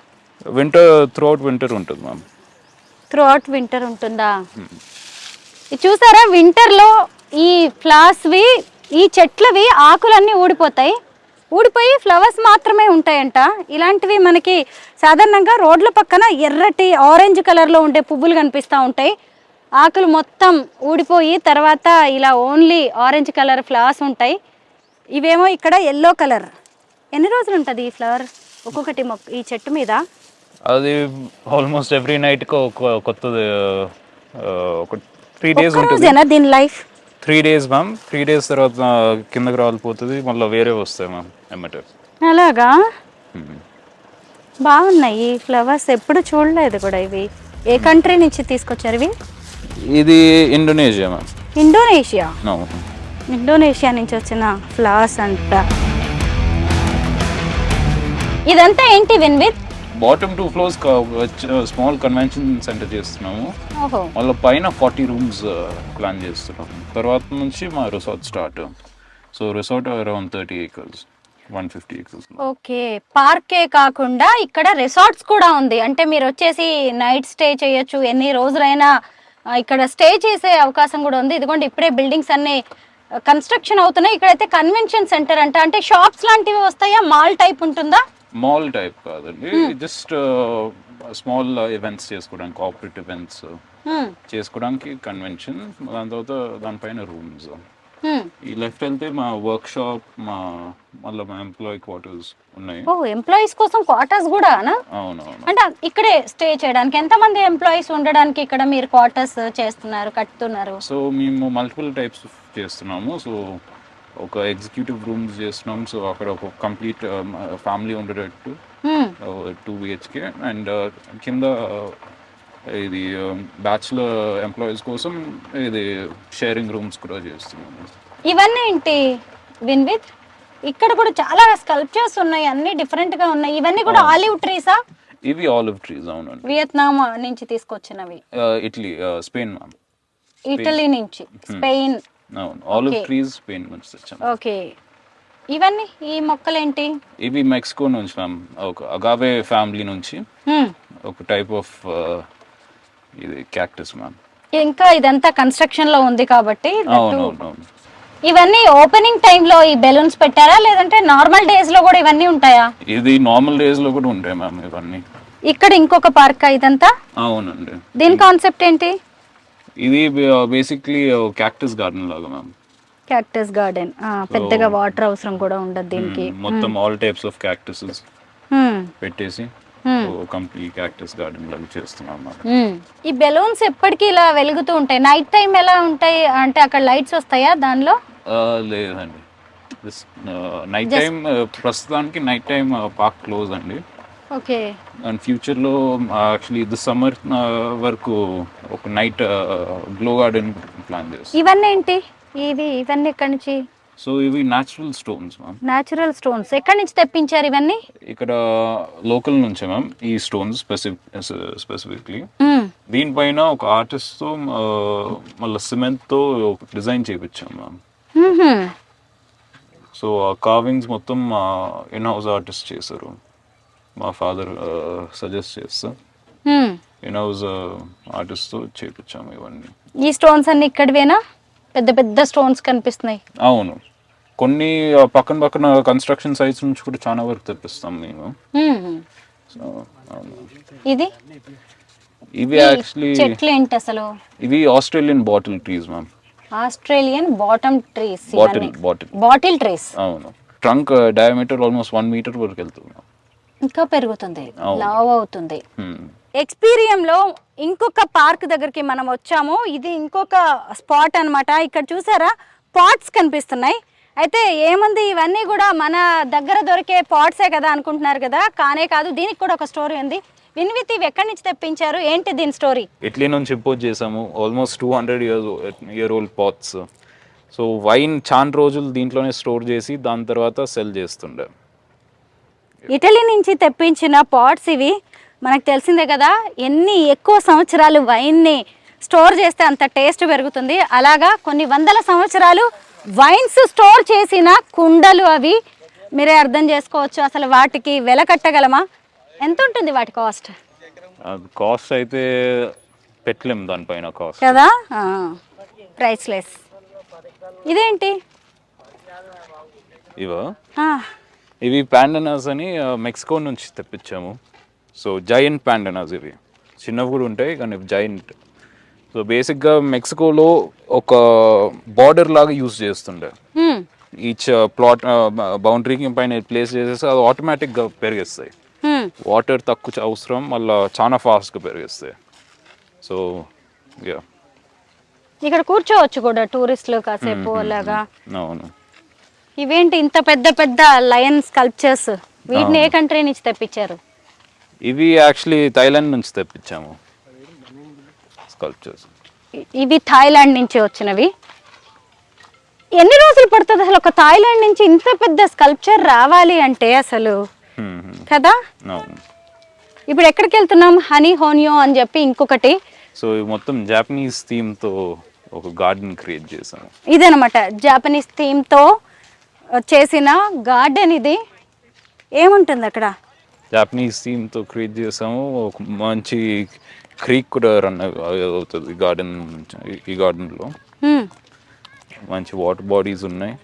వింటర్ త్రూఅవుట్ వింటర్ ఉంటుంది మ్యామ్. త్రూఅవుట్ వింటర్ ఉంటుందా? ఇది చూసారా, వింటర్లో ఈ ఫ్లవర్స్వి ఈ చెట్లవి ఆకులన్నీ ఊడిపోయి ఫ్లవర్స్ మాత్రమే ఉంటాయంట. ఇలాంటివి మనకి సాధారణంగా రోడ్ల పక్కన ఎర్రటి ఆరెంజ్ కలర్లో ఉండే పువ్వులు కనిపిస్తూ ఉంటాయి. ఆకులు మొత్తం ఊడిపోయి తర్వాత ఇలా ఓన్లీ ఆరెంజ్ కలర్ ఫ్లవర్స్ ఉంటాయి. ఇవేమో ఇక్కడ ఎల్లో కలర్. ఎన్ని రోజులు ఉంటుంది ఈ ఫ్లవర్ ఒక్కొక్కటి ఈ చెట్టు మీద? అది ఆల్మోస్ట్ ఎవ్రీ నైట్ కొత్తది. ఒక 3 days ఉంటుంది దీని లైఫ్. 3 days ma'am. 3 days తర్వాత కిందకి రాలిపోతుంది, మళ్ళీ వేరే వస్తాయి మ్యామ్ ఎమ్మటే. అలాగా, బాగున్నాయి ఈ ఫ్లవర్స్, ఎప్పుడు చూడలేదు కూడా. ఇవి ఏ కంట్రీ నుంచి తీసుకొచ్చారు ఇవి? ఇది ఇండోనేషియా మ్యామ్. ఇండోనేషియా నుంచి వచ్చిన ఫ్లవర్స్ అంట. ఇదంతా ఏంటి విన్విత్? Bottom 2 floors small convention centre చేస్తున్నాము. మళ్ళీ పైన 40 rooms ప్లాన్ చేస్తున్నాము. తర్వాత నుంచి మా resort start. So resort around 30 acres, 150 acres. Okay, పార్కే కాకుండా ఇక్కడ రిసార్ట్స్ కూడా ఉంది. అంటే మీరు వచ్చేసి నైట్ స్టే చేయొచ్చు, ఎన్ని రోజులైనా ఇక్కడ స్టే చేసే అవకాశం కూడా ఉంది. ఇదిగోండి ఇప్పుడే బిల్డింగ్స్ అన్ని కన్స్ట్రక్షన్ అవుతున్నాయి. ఇక్కడైతే కన్వెన్షన్ సెంటర్ అంటే షాప్స్ లాంటివి వస్తాయా, మాల్ టైప్ ఉంటుందా? మాల్ టైప్ కాదండి, జస్ట్ స్మాల్ ఈవెంట్స్ చేసుకోవడానికి, కార్పొరేట్ ఈవెంట్స్ చేసుకోవడానికి కన్వెన్షన్. దాని తర్వాత దానిపైన రూమ్స్. ఈ లెఫ్ట్ వెళ్తే మా వర్క్ షాప్, మళ్ళీ మా ఎంప్లాయీ క్వార్టర్స్ ఉన్నాయి. ఓ, ఎంప్లాయీస్ కోసం క్వార్టర్స్ కూడా? అవునవును. అంటే ఇక్కడే స్టే చేయడానికి ఎంతమంది ఎంప్లాయీస్ ఉండడానికి ఇక్కడ మీరు క్వార్టర్స్ చేస్తున్నారు, కట్టుతున్నారు? సో మేము మల్టిపుల్ టైప్స్ చేస్తున్నాము. సో ఒక ఎగ్జిక్యూటివ్ రూమ్స్ చేస్తున్నాం. సో అక్కడ ఒక కంప్లీట్ ఫ్యామిలీ ఉండేటట్టు 2 BHK, అండ్ కింద ఇది బ్యాచులర్ ఎంప్లాయీస్ కోసం ఇది షేరింగ్ రూమ్స్ కూడా చేస్తున్నాము. ఇవన్నీ ఏంటి విన్విత్? ఇక్కడ కూడా చాలా స్కల్ప్చర్స్ ఉన్నాయి, అన్ని డిఫరెంట్ గా ఉన్నాయి. ఇవన్నీ కూడా ఆలివ్ ట్రీసా? ఇవి ఆలివ్ ట్రీస్, అవునండి. వియత్నాం నుంచి తీసుకొచ్చినవి? Italy, Spain ma'am. ఇటలీ నుంచి, స్పెయిన్. అవును, ఆలివ్ ట్రీస్ స్పెయిన్ నుంచి తెచ్చాము. ఓకే. ఇవన్నీ ఈ మొక్కలేంటి? ఇవి మెక్సికో నుంచి మ్యామ్, ఒక అగావే ఫ్యామిలీ నుంచి ఒక టైప్ ఆఫ్ ఇది క్యాక్టస్ మ్యామ్. ఇంకా ఇదంతా కన్స్ట్రక్షన్ లో ఉంది కాబట్టి. అవునవును. ఇవన్నీ ఓపెనింగ్ టైమ్ లో ఈ బెలూన్స్ పెట్టారా, లేదంటే నార్మల్ డేస్ లో కూడా ఇవన్నీ ఉంటాయా? ఇది నార్మల్ డేస్ లో కూడా ఉంటాయి మ్యామ్ ఇవన్నీ. ఇక్కడ ఇంకొక పార్క్ ఇదంతా? అవునండి. దీని కాన్సెప్ట్ ఏంటి? ఇది బేసిక్లీ క్యాక్టస్ గార్డెన్ లాగా మ్యామ్. క్యాక్టస్ గార్డెన్, పెద్దగా వాటర్ అవసరం కూడా ఉండదు దీనికి. మొత్తం ఆల్ టైప్స్ ఆఫ్ క్యాక్టసెస్ పెట్టేసి కంప్లీట్ క్యాక్టస్ గార్డెన్ లాగా చేస్తున్నాం. ఈ బెలూన్స్ ఎప్పటికీ ఇలా వెలుగుతూ ఉంటాయి? నైట్ టైం ఎలా ఉంటాయి అంటే అక్కడ లైట్స్ వస్తాయా దానిలో? లేదండి, నైట్ టైం ప్రస్తుతానికి నైట్ టైం పార్క్ క్లోజ్ అండి. ఓకే. అండ్ ఫ్యూచర్లో యాక్చువల్లీ ది సమ్మర్ వరకు ఒక నైట్ గ్లో గార్డెన్ ప్లాన్ చేస్తాం. ఇవన్నీ ఏంటి? ఇవన్నీ ఎక్కడి నుంచి? సో ఇవి natural stones ma'am. Natural stones ఎక్కడి నుంచి తెప్పించారు ఇవన్నీ? ఇక్కడ లోకల్ నుంచే మ్యామ్ ఈ స్టోన్స్ స్పెసిఫిక్లీ. దీనిపైన ఒక ఆర్టిస్ట్ తో మళ్ళీ సిమెంట్ తో డిజైన్ చేయించాం మ్యామ్. సో ఆ కార్వింగ్స్ మొత్తం ఇన్ హౌస్ ఆర్టిస్ట్ చేశారు. మా ఫాదర్ సజెస్ట్ చేస్తా ఇన్ హౌస్ ఆర్టిస్ట్ తో చేయించాము ఇవన్నీ. ఈ స్టోన్స్ అన్ని ఇక్కడవేనా? పెద్ద పెద్ద స్టోన్స్ కనిపిస్తున్నాయి. అవును, కొన్ని పక్కన కన్స్ట్రక్షన్ సైట్స్ నుంచి కూడా చాలా వరకు తెప్పిస్తాం మేము. ఇది ఇవి యాక్చువల్లీ చెట్లు ఏంటి అసలు? ఇవి Australian bottle trees ma'am. Australian bottom trees, bottle trees. అవును, ట్రంక్ డయామీటర్ ఆల్మోస్ట్ 1 మీటర్ వరకు వెళ్తుంది. ఇంకా పెరుగుతుంది, లావ్ అవుతుంది. ఎక్స్పీరియం లో ఇంకొక పార్క్ దగ్గరికి మనం వచ్చాము. ఇది ఇంకొక స్పాట్ అన్నమాట. ఇక్కడ చూసారా పాట్స్ కనిపిస్తున్నాయి. అయితే ఏముంది, ఇవన్నీ కూడా మన దగ్గర దొరికే పాట్సే కదా అనుకుంటున్నారు కదా, కానే కాదు. దీనికి కూడా ఒక స్టోరీ ఉంది. విన్విత్, ఇవి ఎక్కడి నుంచి తెప్పించారు, ఏంటి దీని స్టోరీ? ఇటలీ నుంచి ఇంపోర్ట్ చేసాము. Almost 200 year old pots. So wine చాలా రోజులు దీంట్లోనే స్టోర్ చేసి దాని తర్వాత సెల్ చేస్తుండే. ఇటలీ నుంచి తెప్పించిన పాట్స్ ఇవి. మనకు తెలిసిందే కదా, ఎన్ని ఎక్కువ సంవత్సరాలు వైన్ని స్టోర్ చేస్తే అంత టేస్ట్ పెరుగుతుంది. అలాగా కొన్ని వందల సంవత్సరాలు వైన్స్ స్టోర్ చేసిన కుండలు అవి. మీరే అర్థం చేసుకోవచ్చు అసలు వాటికి వెల కట్టగలమా? ఎంత ఉంటుంది వాటి కాస్ట్? కాస్ట్ అయితే పెట్టలేము దానిపైన కాస్ట్ కదా, ప్రైస్లెస్. ఇదేంటి? ఇవి పాండనాస్ అని మెక్సికో నుంచి తెప్పించాము. సో జైంట్ పాండనాస్, ఇవి చిన్నవి కూడా ఉంటాయి కానీ జైంట్. సో బేసిక్గా మెక్సికోలో ఒక బార్డర్ లాగా యూజ్ చేస్తుండే. ఈచ్ ప్లాట్ బౌండరీకి పైన ప్లేస్ చేసేసి అది ఆటోమేటిక్గా పెరిగేస్తాయి. వాటర్ తక్కువ అవసరం, మళ్ళీ చాలా ఫాస్ట్గా పెరిగేస్తాయి. సో ఇక్కడ కూర్చోవచ్చు కూడా టూరిస్టులు కాసేపు అలాగా. అవును. ఇవేంటి ఇంత పెద్ద పెద్ద లయన్ స్కల్ప్చర్స్? వీటిని ఏ కంట్రీ నుంచి తెప్పించారు? ఇవి యాక్చువల్లీ థాయిలాండ్ నుంచి తెప్పించాము స్కల్ప్చర్స్. ఇవి థాయిలాండ్ నుంచి వచ్చినవి. ఎన్ని రోజులు పడుతుంది అసలు ఒక థాయిలాండ్ నుంచి ఇంత పెద్ద స్కల్ప్చర్ రావాలి అంటే అసలు, కదా? ఇప్పుడు ఎక్కడికి వెళ్తున్నాం? హనీ హోనియో అని చెప్పి ఇంకొకటి. సో మొత్తం జాపనీస్ థీమ్ తో ఒక గార్డెన్ క్రియేట్ చేసాము. ఇదనమాట జాపనీస్ థీమ్ తో చేసిన గార్డెన్. ఇది ఏముంటుంది అక్కడ? జాపనీస్ థీమ్ తో క్రియేట్ చేసాము. ఒక మంచి క్రీక్ కూడా రన్ అవుతుంది ఈ గార్డెన్ లో. మంచి వాటర్ బాడీస్ ఉన్నాయి.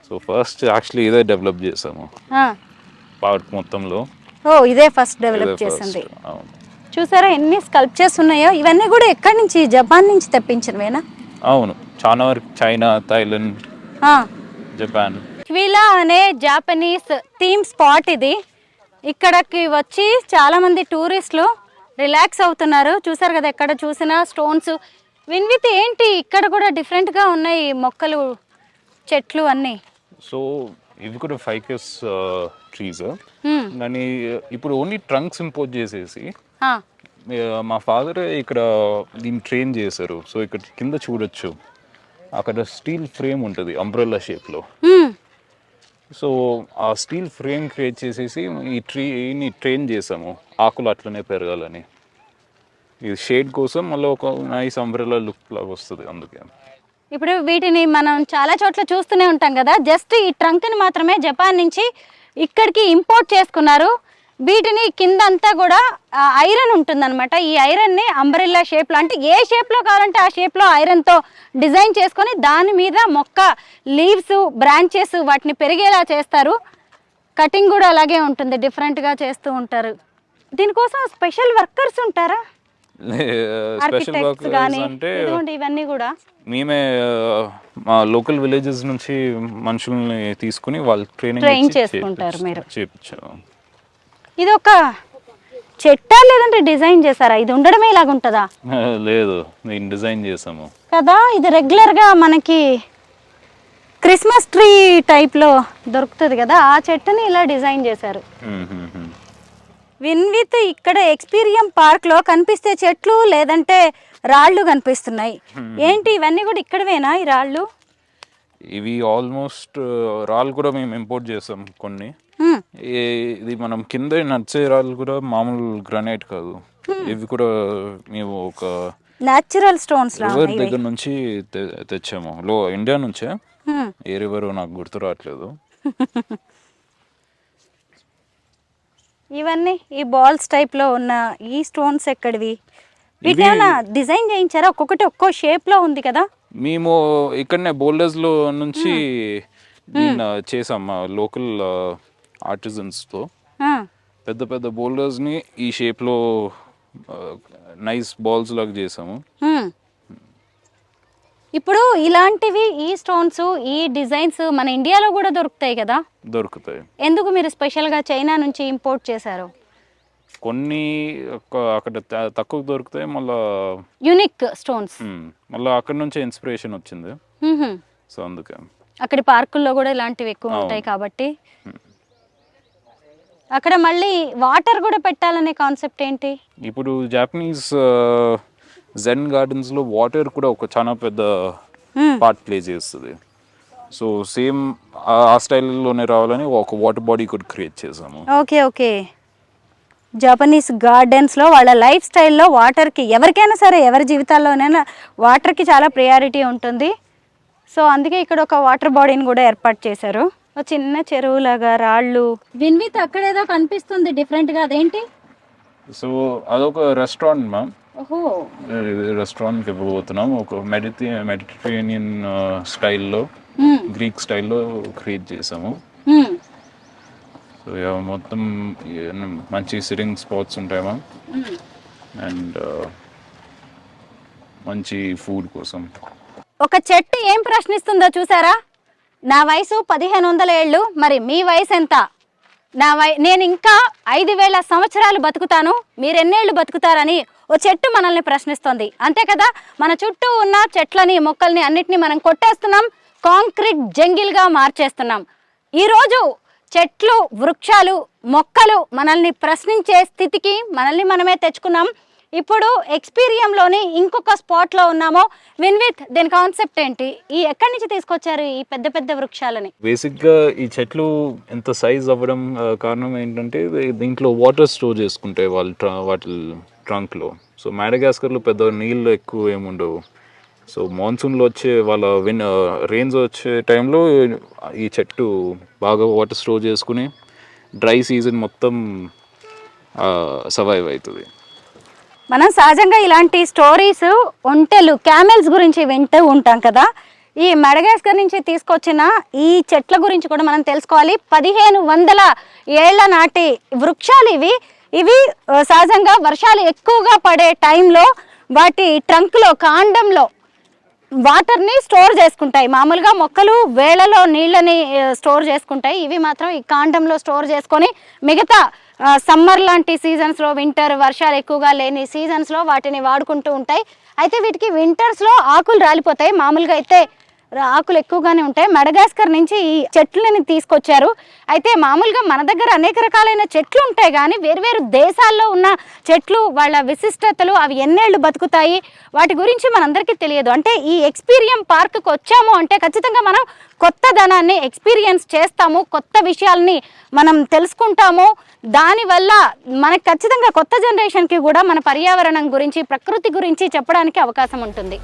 సో ఫస్ట్ యాక్చువల్లీ ఇదే డెవలప్ చేసాము పార్క్ మొత్తంలో. ఓ ఇదే ఫస్ట్ డెవలప్ చేసింది. చూసారా ఎన్ని స్కల్ప్చర్స్ ఉన్నాయో. ఇవన్నీ కూడా ఎక్కడి నుంచి? జపాన్ నుంచి తెప్పించినవేనా? అవును, చాలా వరకు చైనా, థాయిలాండ్, జపాన్. క్విలా అనే జాపనీస్ థీమ్ స్పాట్ ఇది. ఇక్కడికి వచ్చి చాలా మంది టూరిస్టులు రిలాక్స్ అవుతున్నారు. చూసారు కదా ఎక్కడ చూసినా స్టోన్స్. విన్విత్ ఏంటి ఇక్కడ కూడా డిఫరెంట్గా ఉన్నాయి మొక్కలు, చెట్లు అన్నీ. సో ఇవి కూడా ఫైకస్ ట్రీస్. కానీ ఇప్పుడు ఓన్లీ ట్రంక్స్ ఇంపోర్ట్ చేసేసి మా ఫాదర్ ఇక్కడ దీన్ని ట్రైన్ చేశారు. సో ఇక్కడ కింద చూడొచ్చు, అక్కడ స్టీల్ ఫ్రేమ్ ఉంటుంది అంబ్రెల్లా షేప్లో. సో ఆ స్టీల్ ఫ్రేమ్ క్రియేట్ చేసేసి ఈ ట్రీని ట్రైన్ చేసాము ఆకులు అట్లనే పెరగాలని. ఇది షేడ్ కోసం మళ్ళీ ఒక నైస్ అంబ్రెల్లా లుక్ లాగా వస్తుంది. అందుకే ఇప్పుడు వీటిని మనం చాలా చోట్ల చూస్తూనే ఉంటాం కదా. జస్ట్ ఈ ట్రంక్ని మాత్రమే జపాన్ నుంచి ఇక్కడికి ఇంపోర్ట్ చేసుకున్నారు. వీటిని కింద అంతా కూడా ఐరన్ ఉంటుందన్నమాట. ఈ ఐరన్ని అంబ్రెల్లా షేప్లో, అంటే ఏ షేప్లో కావాలంటే ఆ షేప్లో ఐరన్తో డిజైన్ చేసుకొని దాని మీద మొక్క లీవ్స్, బ్రాంచెస్ వాటిని పెరిగేలా చేస్తారు. కటింగ్ కూడా అలాగే ఉంటుంది, డిఫరెంట్గా చేస్తూ ఉంటారు. దీనికోసం స్పెషల్ వర్కర్స్ ఉంటారా? స్పెషల్ వర్కర్స్ అంటే ఇవన్నీ కూడా మేమే మా లోకల్ విలేజెస్ నుంచి మనుషుల్ని తీసుకుని వాళ్ళు ట్రైన్ చేసుకుంటారు. మీరు చేయించాము. ఇది ఒక చెట్టా లేదంటే డిజైన్ చేశారా? ఇది ఉండడమే ఇలాగ ఉంటుందా? లేదు, నేను డిజైన్ చేసాము కదా. ఇది రెగ్యులర్గా మనకి క్రిస్మస్ ట్రీ టైప్లో దొరుకుతుంది కదా, ఆ చెట్టుని ఇలా డిజైన్ చేశారు. విన్విత్ ఇక్కడ ఎక్స్పీరియం పార్క్లో కనిపిస్తే చెట్లు లేదంటే రాళ్ళు కనిపిస్తున్నాయి. ఏంటి ఇవన్నీ కూడా ఇక్కడవేనా ఈ రాళ్ళు? ఇవి ఆల్మోస్ట్ రాళ్ళు కూడా మేము ఇంపోర్ట్ చేసాం కొన్ని. ఇది మనం కింద నడిచే రాళ్ళు కూడా మామూలు గ్రానైట్ కాదు, ఇవి కూడా మేము ఒక న్యాచురల్ స్టోన్స్ రివర్ దగ్గర నుంచి తెచ్చాము. ఇండియా నుంచే. ఏ రివర్ నాకు గుర్తు రావట్లేదు. ఇవన్నీ ఈ బాల్స్ టైప్ లో ఉన్న ఈ స్టోన్స్ ఎక్కడివి? వీటిని ఏమైనా డిజైన్ చేయించారా? ఒక్కొక్కటి ఒక్కో షేప్ లో ఉంది కదా. మేము ఇక్కడనే బోల్డర్స్ లో నుంచి చేసాం లోకల్ ఆర్టిజన్స్ తో. పెద్ద పెద్ద బోల్డర్స్ ని ఈ షేప్ లో నైస్ బాల్స్ లాగా చేసాము. ఇప్పుడు ఇలాంటివి ఈ స్టోన్స్, ఈ డిజైన్స్ మన ఇండియాలో కూడా దొరుకుతాయి కదా? దొరుకుతాయి. ఎందుకు మీరు స్పెషల్ గా చైనా నుంచి ఇంపోర్ట్ చేశారు? కొన్ని అక్కడ తక్కువ దొరుకుతాయి, మళ్ళీ యూనిక్ స్టోన్స్. మళ్ళీ అక్కడ నుంచే ఇన్స్పిరేషన్ వచ్చింది. సో అందుకే అక్కడి పార్కుల్లో కూడా ఇలాంటివి ఎక్కువ ఉంటాయి కాబట్టి. అక్కడ మళ్ళీ వాటర్ కూడా పెట్టాలనే కాన్సెప్ట్ ఏంటి? ఇప్పుడు జాపనీస్ జెన్ గార్డెన్స్ లో వాటర్ కూడా ఒక చాలా పెద్ద పార్ట్ ప్లే చేస్తుంది. సో సేమ్ ఆ స్టైల్లోనే రావాలని ఒక వాటర్ బాడీ కూడా క్రియేట్ చేసాము. Okay okay. జపనీస్ గార్డెన్స్లో వాళ్ళ లైఫ్ స్టైల్లో వాటర్కి, ఎవరికైనా సరే ఎవరి జీవితాల్లోనైనా వాటర్కి చాలా ప్రయారిటీ ఉంటుంది. సో అందుకే ఇక్కడ ఒక వాటర్ బాడీని కూడా ఏర్పాటు చేశారు. ఒక చిన్న చెరువులాగా రాళ్ళు. విన్విత్ అక్కడ ఏదో కనిపిస్తుంది డిఫరెంట్గా, అదేంటి? సో అదొక రెస్టారెంట్ మ్యామ్. ఓహో, రెస్టారెంట్కి ఇవ్వబోతున్నాం. ఒక మెడిటరేనియన్ స్టైల్లో, గ్రీక్ స్టైల్లో క్రియేట్ చేసాము. సో మొత్తం మంచి సిట్టింగ్ స్పాట్స్ ఉంటాయి మ్యామ్, అండ్ మంచి ఫుడ్ కోసం. ఒక చెట్టు ఏం ప్రశ్నిస్తుందో చూసారా? నా వయసు 1500 ఏళ్ళు, మరి మీ వయసు ఎంత? నేను ఇంకా 5000 సంవత్సరాలు బతుకుతాను, మీరు ఎన్నేళ్ళు బతుకుతారని ఓ చెట్టు మనల్ని ప్రశ్నిస్తుంది. అంతే కదా, మన చుట్టూ ఉన్న చెట్లని, మొక్కల్ని అన్నిటినీ మనం కొట్టేస్తున్నాం, కాంక్రీట్ జంగిల్గా మార్చేస్తున్నాం. ఈరోజు చెట్లు, వృక్షాలు, మొక్కలు మనల్ని ప్రశ్నించే స్థితికి మనల్ని మనమే తెచ్చుకున్నాం. ఇప్పుడు ఎక్స్పీరియంలోని ఇంకొక స్పాట్లో ఉన్నాము. విన్విత్, దీని కాన్సెప్ట్ ఏంటి? ఎక్కడి నుంచి తీసుకొచ్చారు ఈ పెద్ద పెద్ద వృక్షాలని? బేసిక్గా ఈ చెట్లు ఎంత సైజ్ అవ్వడం కారణం ఏంటంటే దీంట్లో వాటర్ స్టోర్ చేసుకుంటాయి వాటి ట్రంక్లో. సో మాడగాస్కర్లో పెద్ద నీళ్ళు ఎక్కువ ఏముండవు. సో మాన్సూన్లో వచ్చే రెయిన్స్ వచ్చే టైంలో ఈ చెట్టు బాగా వాటర్ స్టోర్ చేసుకుని డ్రై సీజన్ మొత్తం సర్వైవ్ అవుతుంది. మనం సహజంగా ఇలాంటి స్టోరీస్ ఒంటెలు క్యామెల్స్ గురించి వింటూ ఉంటాం కదా. ఈ మడగాస్కర్ నుంచి తీసుకొచ్చిన ఈ చెట్ల గురించి కూడా మనం తెలుసుకోవాలి. 1500 ఏళ్ల నాటి వృక్షాలు ఇవి. ఇవి సహజంగా వర్షాలు ఎక్కువగా పడే టైంలో వాటి ట్రంక్లో కాండంలో వాటర్ని స్టోర్ చేసుకుంటాయి. మామూలుగా మొక్కలు వేళలో నీళ్ళని స్టోర్ చేసుకుంటాయి, ఇవి మాత్రం ఈ కాండంలో స్టోర్ చేసుకొని మిగతా సమ్మర్ లాంటి సీజన్స్లో, వింటర్ వర్షాలు ఎక్కువగా లేని సీజన్స్లో వాటిని వాడుకుంటూ ఉంటాయి. అయితే వీటికి వింటర్స్లో ఆకులు రాలిపోతాయి, మామూలుగా అయితే ఆకులు ఎక్కువగానే ఉంటాయి. మడగాస్కర్ నుంచి ఈ చెట్లని తీసుకొచ్చారు. అయితే మామూలుగా మన దగ్గర అనేక రకాలైన చెట్లు ఉంటాయి, కానీ వేరువేరు దేశాల్లో ఉన్న చెట్లు వాళ్ళ విశిష్టతలు, అవి ఎన్నేళ్ళు బతుకుతాయి, వాటి గురించి మనందరికీ తెలియదు. అంటే ఈ ఎక్స్పీరియం పార్క్కి వచ్చాము అంటే ఖచ్చితంగా మనం కొత్త ధనాన్ని ఎక్స్పీరియన్స్ చేస్తాము, కొత్త విషయాల్ని మనం తెలుసుకుంటాము. దానివల్ల మనకు ఖచ్చితంగా కొత్త జనరేషన్కి కూడా మన పర్యావరణం గురించి, ప్రకృతి గురించి చెప్పడానికి అవకాశం ఉంటుంది.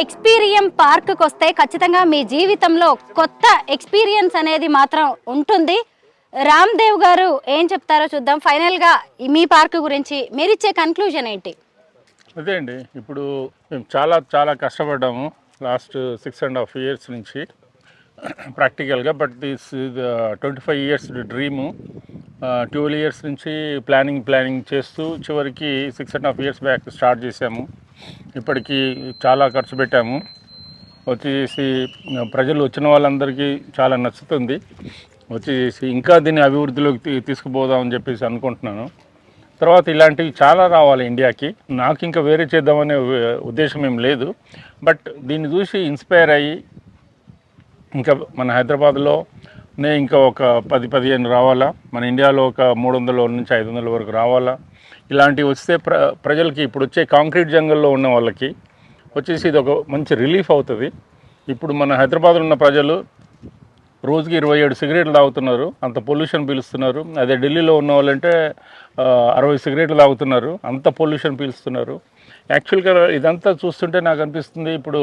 ఎక్స్పీరియం పార్క్కి వస్తే ఖచ్చితంగా మీ జీవితంలో కొత్త ఎక్స్పీరియన్స్ అనేది మాత్రం ఉంటుంది. రామ్ దేవ్ గారు ఏం చెప్తారో చూద్దాం. ఫైనల్గా మీ పార్క్ గురించి మీరిచ్చే కన్క్లూజన్ ఏంటి? అదే అండి, ఇప్పుడు మేము చాలా చాలా కష్టపడ్డాము లాస్ట్ 6.5 years నుంచి ప్రాక్టికల్గా. But this 25 years dream. 12 years నుంచి ప్లానింగ్ చేస్తూ చివరికి 6.5 years బ్యాక్ స్టార్ట్ చేసాము. ఇప్పటికీ చాలా ఖర్చు పెట్టాము. వచ్చేసి ప్రజలు వచ్చిన వాళ్ళందరికీ చాలా నచ్చుతుంది. వచ్చేసి ఇంకా దీన్ని అభివృద్ధిలోకి తీసుకుపోదామని చెప్పేసి అనుకుంటున్నాను. తర్వాత ఇలాంటివి చాలా రావాలి ఇండియాకి. నాకు ఇంకా వేరే చేద్దామనే ఉద్దేశం ఏం లేదు. బట్ దీన్ని చూసి ఇన్స్పైర్ అయ్యి ఇంకా మన హైదరాబాద్లోనే ఇంకా ఒక 10-15 రావాలా. మన ఇండియాలో ఒక 300 నుంచి 500 వరకు రావాలా. ఇలాంటివి వస్తే ప్రజలకి ఇప్పుడు వచ్చే కాంక్రీట్ జంగల్లో ఉన్న వాళ్ళకి వచ్చేసి ఇది ఒక మంచి రిలీఫ్ అవుతుంది. ఇప్పుడు మన హైదరాబాద్లో ఉన్న ప్రజలు రోజుకి 27 సిగరెట్లు తాగుతున్నారు, అంత పొల్యూషన్ పీలుస్తున్నారు. అదే ఢిల్లీలో ఉన్న వాళ్ళంటే 60 సిగరెట్లు తాగుతున్నారు, అంత పొల్యూషన్ పీలుస్తున్నారు. యాక్చువల్గా ఇదంతా చూస్తుంటే నాకు అనిపిస్తుంది, ఇప్పుడు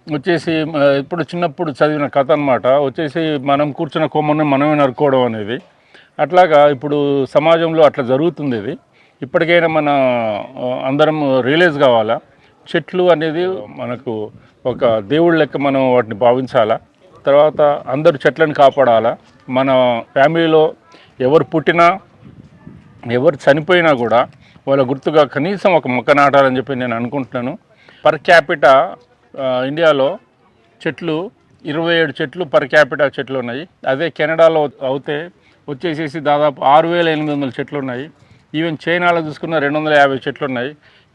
వచ్చేసి ఇప్పుడు చిన్నప్పుడు చదివిన కథ అనమాట. వచ్చేసి మనం కూర్చున్న కొమ్మని మనమే నరుకోవడం అనేది. అట్లాగా ఇప్పుడు సమాజంలో అట్లా జరుగుతుంది. ఇది ఇప్పటికైనా మన అందరం రియలైజ్ కావాలా. చెట్లు అనేది మనకు ఒక దేవుళ్ళ లెక్క మనం వాటిని భావించాలా. తర్వాత అందరూ చెట్లను కాపాడాలా. మన ఫ్యామిలీలో ఎవరు పుట్టినా ఎవరు చనిపోయినా కూడా వాళ్ళ గుర్తుగా కనీసం ఒక మొక్క నాటాలని చెప్పి నేను అనుకుంటున్నాను. పర్ క్యాపిటా ఇండియాలో చెట్లు 27 చెట్లు పర్ క్యాపిటా చెట్లు ఉన్నాయి. అదే కెనడాలో అయితే వచ్చేసేసి దాదాపు 6800 చెట్లు ఉన్నాయి. ఈవెన్ చైనాలో చూసుకున్న 250 చెట్లు ఉన్నాయి.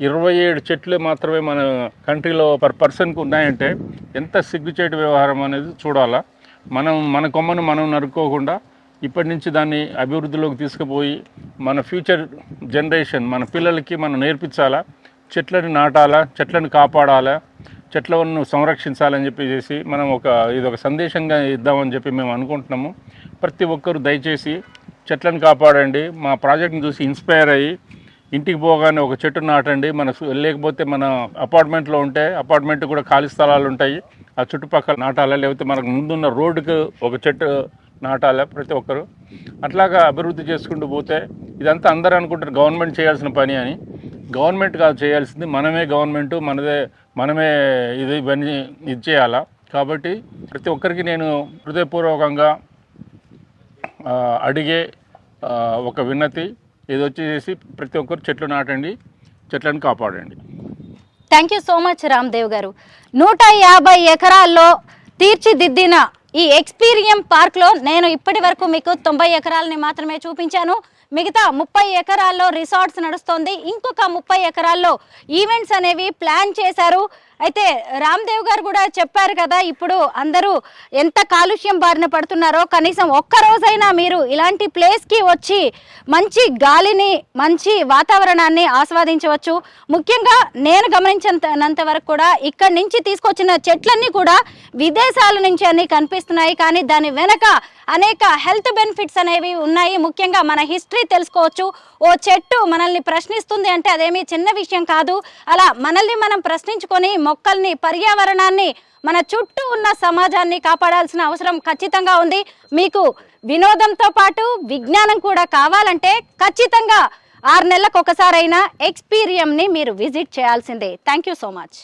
27 చెట్లు మాత్రమే మన కంట్రీలో పర్ పర్సన్కి ఉన్నాయంటే ఎంత సిగ్గుచేటు వ్యవహారం అనేది చూడాలా. మన కొమ్మను మనం నరుక్కోకుండా ఇప్పటి నుంచి దాన్ని అభివృద్ధిలోకి తీసుకుపోయి మన ఫ్యూచర్ జనరేషన్, మన పిల్లలకి మనం నేర్పించాలా. చెట్లను నాటాలా, చెట్లను కాపాడాలా, చెట్లను సంరక్షించాలని చెప్పేసి మనం ఇదొక సందేశంగా ఇద్దామని చెప్పి మేము అనుకుంటున్నాము. ప్రతి ఒక్కరూ దయచేసి చెట్లను కాపాడండి. మా ప్రాజెక్ట్ని చూసి ఇన్స్పైర్ అయ్యి ఇంటికి పోగానే ఒక చెట్టు నాటండి. లేకపోతే మన అపార్ట్మెంట్లో ఉంటే అపార్ట్మెంట్ కూడా ఖాళీ స్థలాలు ఉంటాయి, ఆ చుట్టుపక్కల నాటాలా. లేకపోతే మనకు ముందున్న రోడ్డుకు ఒక చెట్టు నాటాలా ప్రతి ఒక్కరు. అట్లాగా అభివృద్ధి చేసుకుంటూ పోతే ఇదంతా అందరూ అనుకుంటారు గవర్నమెంట్ చేయాల్సిన పని అని. గవర్నమెంట్ కాదు చేయాల్సింది, మనమే గవర్నమెంట్, మనమే ఇవన్నీ చేయాలా. కాబట్టి ప్రతి ఒక్కరికి నేను హృదయపూర్వకంగా అడిగే ఒక విన్నతి ఇది వచ్చేసి ప్రతి ఒక్కరు చెట్లు నాటండి, చెట్లను కాపాడండి. Thank you so much Ramdev గారు. 150 ఎకరాల్లో తీర్చిదిద్దిన ఈ ఎక్స్పీరియం పార్క్లో నేను ఇప్పటి వరకు మీకు 90 ఎకరాలని మాత్రమే చూపించాను. మిగతా 30 ఎకరాల్లో రిసార్ట్స్ నడుస్తోంది. ఇంకొక 30 ఎకరాల్లో ఈవెంట్స్ అనేవి ప్లాన్ చేశారు. అయితే రామ్దేవ్ గారు కూడా చెప్పారు కదా, ఇప్పుడు అందరూ ఎంత కాలుష్యం బారిన పడుతున్నారో, కనీసం ఒక్క రోజైనా మీరు ఇలాంటి ప్లేస్కి వచ్చి మంచి గాలిని, మంచి వాతావరణాన్ని ఆస్వాదించవచ్చు. ముఖ్యంగా నేను గమనించినంత వరకు కూడా ఇక్కడి నుంచి తీసుకొచ్చిన చెట్లన్నీ కూడా విదేశాల నుంచి అన్ని కనిపిస్తున్నాయి. కానీ దాని వెనక అనేక హెల్త్ బెనిఫిట్స్ అనేవి ఉన్నాయి. ముఖ్యంగా మన హిస్టరీ తెలుసుకోవచ్చు. ఓ చెట్టు మనల్ని ప్రశ్నిస్తుంది అంటే అదేమీ చిన్న విషయం కాదు. అలా మనల్ని మనం ప్రశ్నించుకొని మొక్కల్ని, పర్యావరణాన్ని, మన చుట్టూ ఉన్న సమాజాన్ని కాపాడాల్సిన అవసరం ఖచ్చితంగా ఉంది. మీకు వినోదంతో పాటు విజ్ఞానం కూడా కావాలంటే ఖచ్చితంగా 6 నెలలకు ఒకసారైనా ఎక్స్పీరియంని మీరు విజిట్ చేయాల్సిందే. Thank you so much.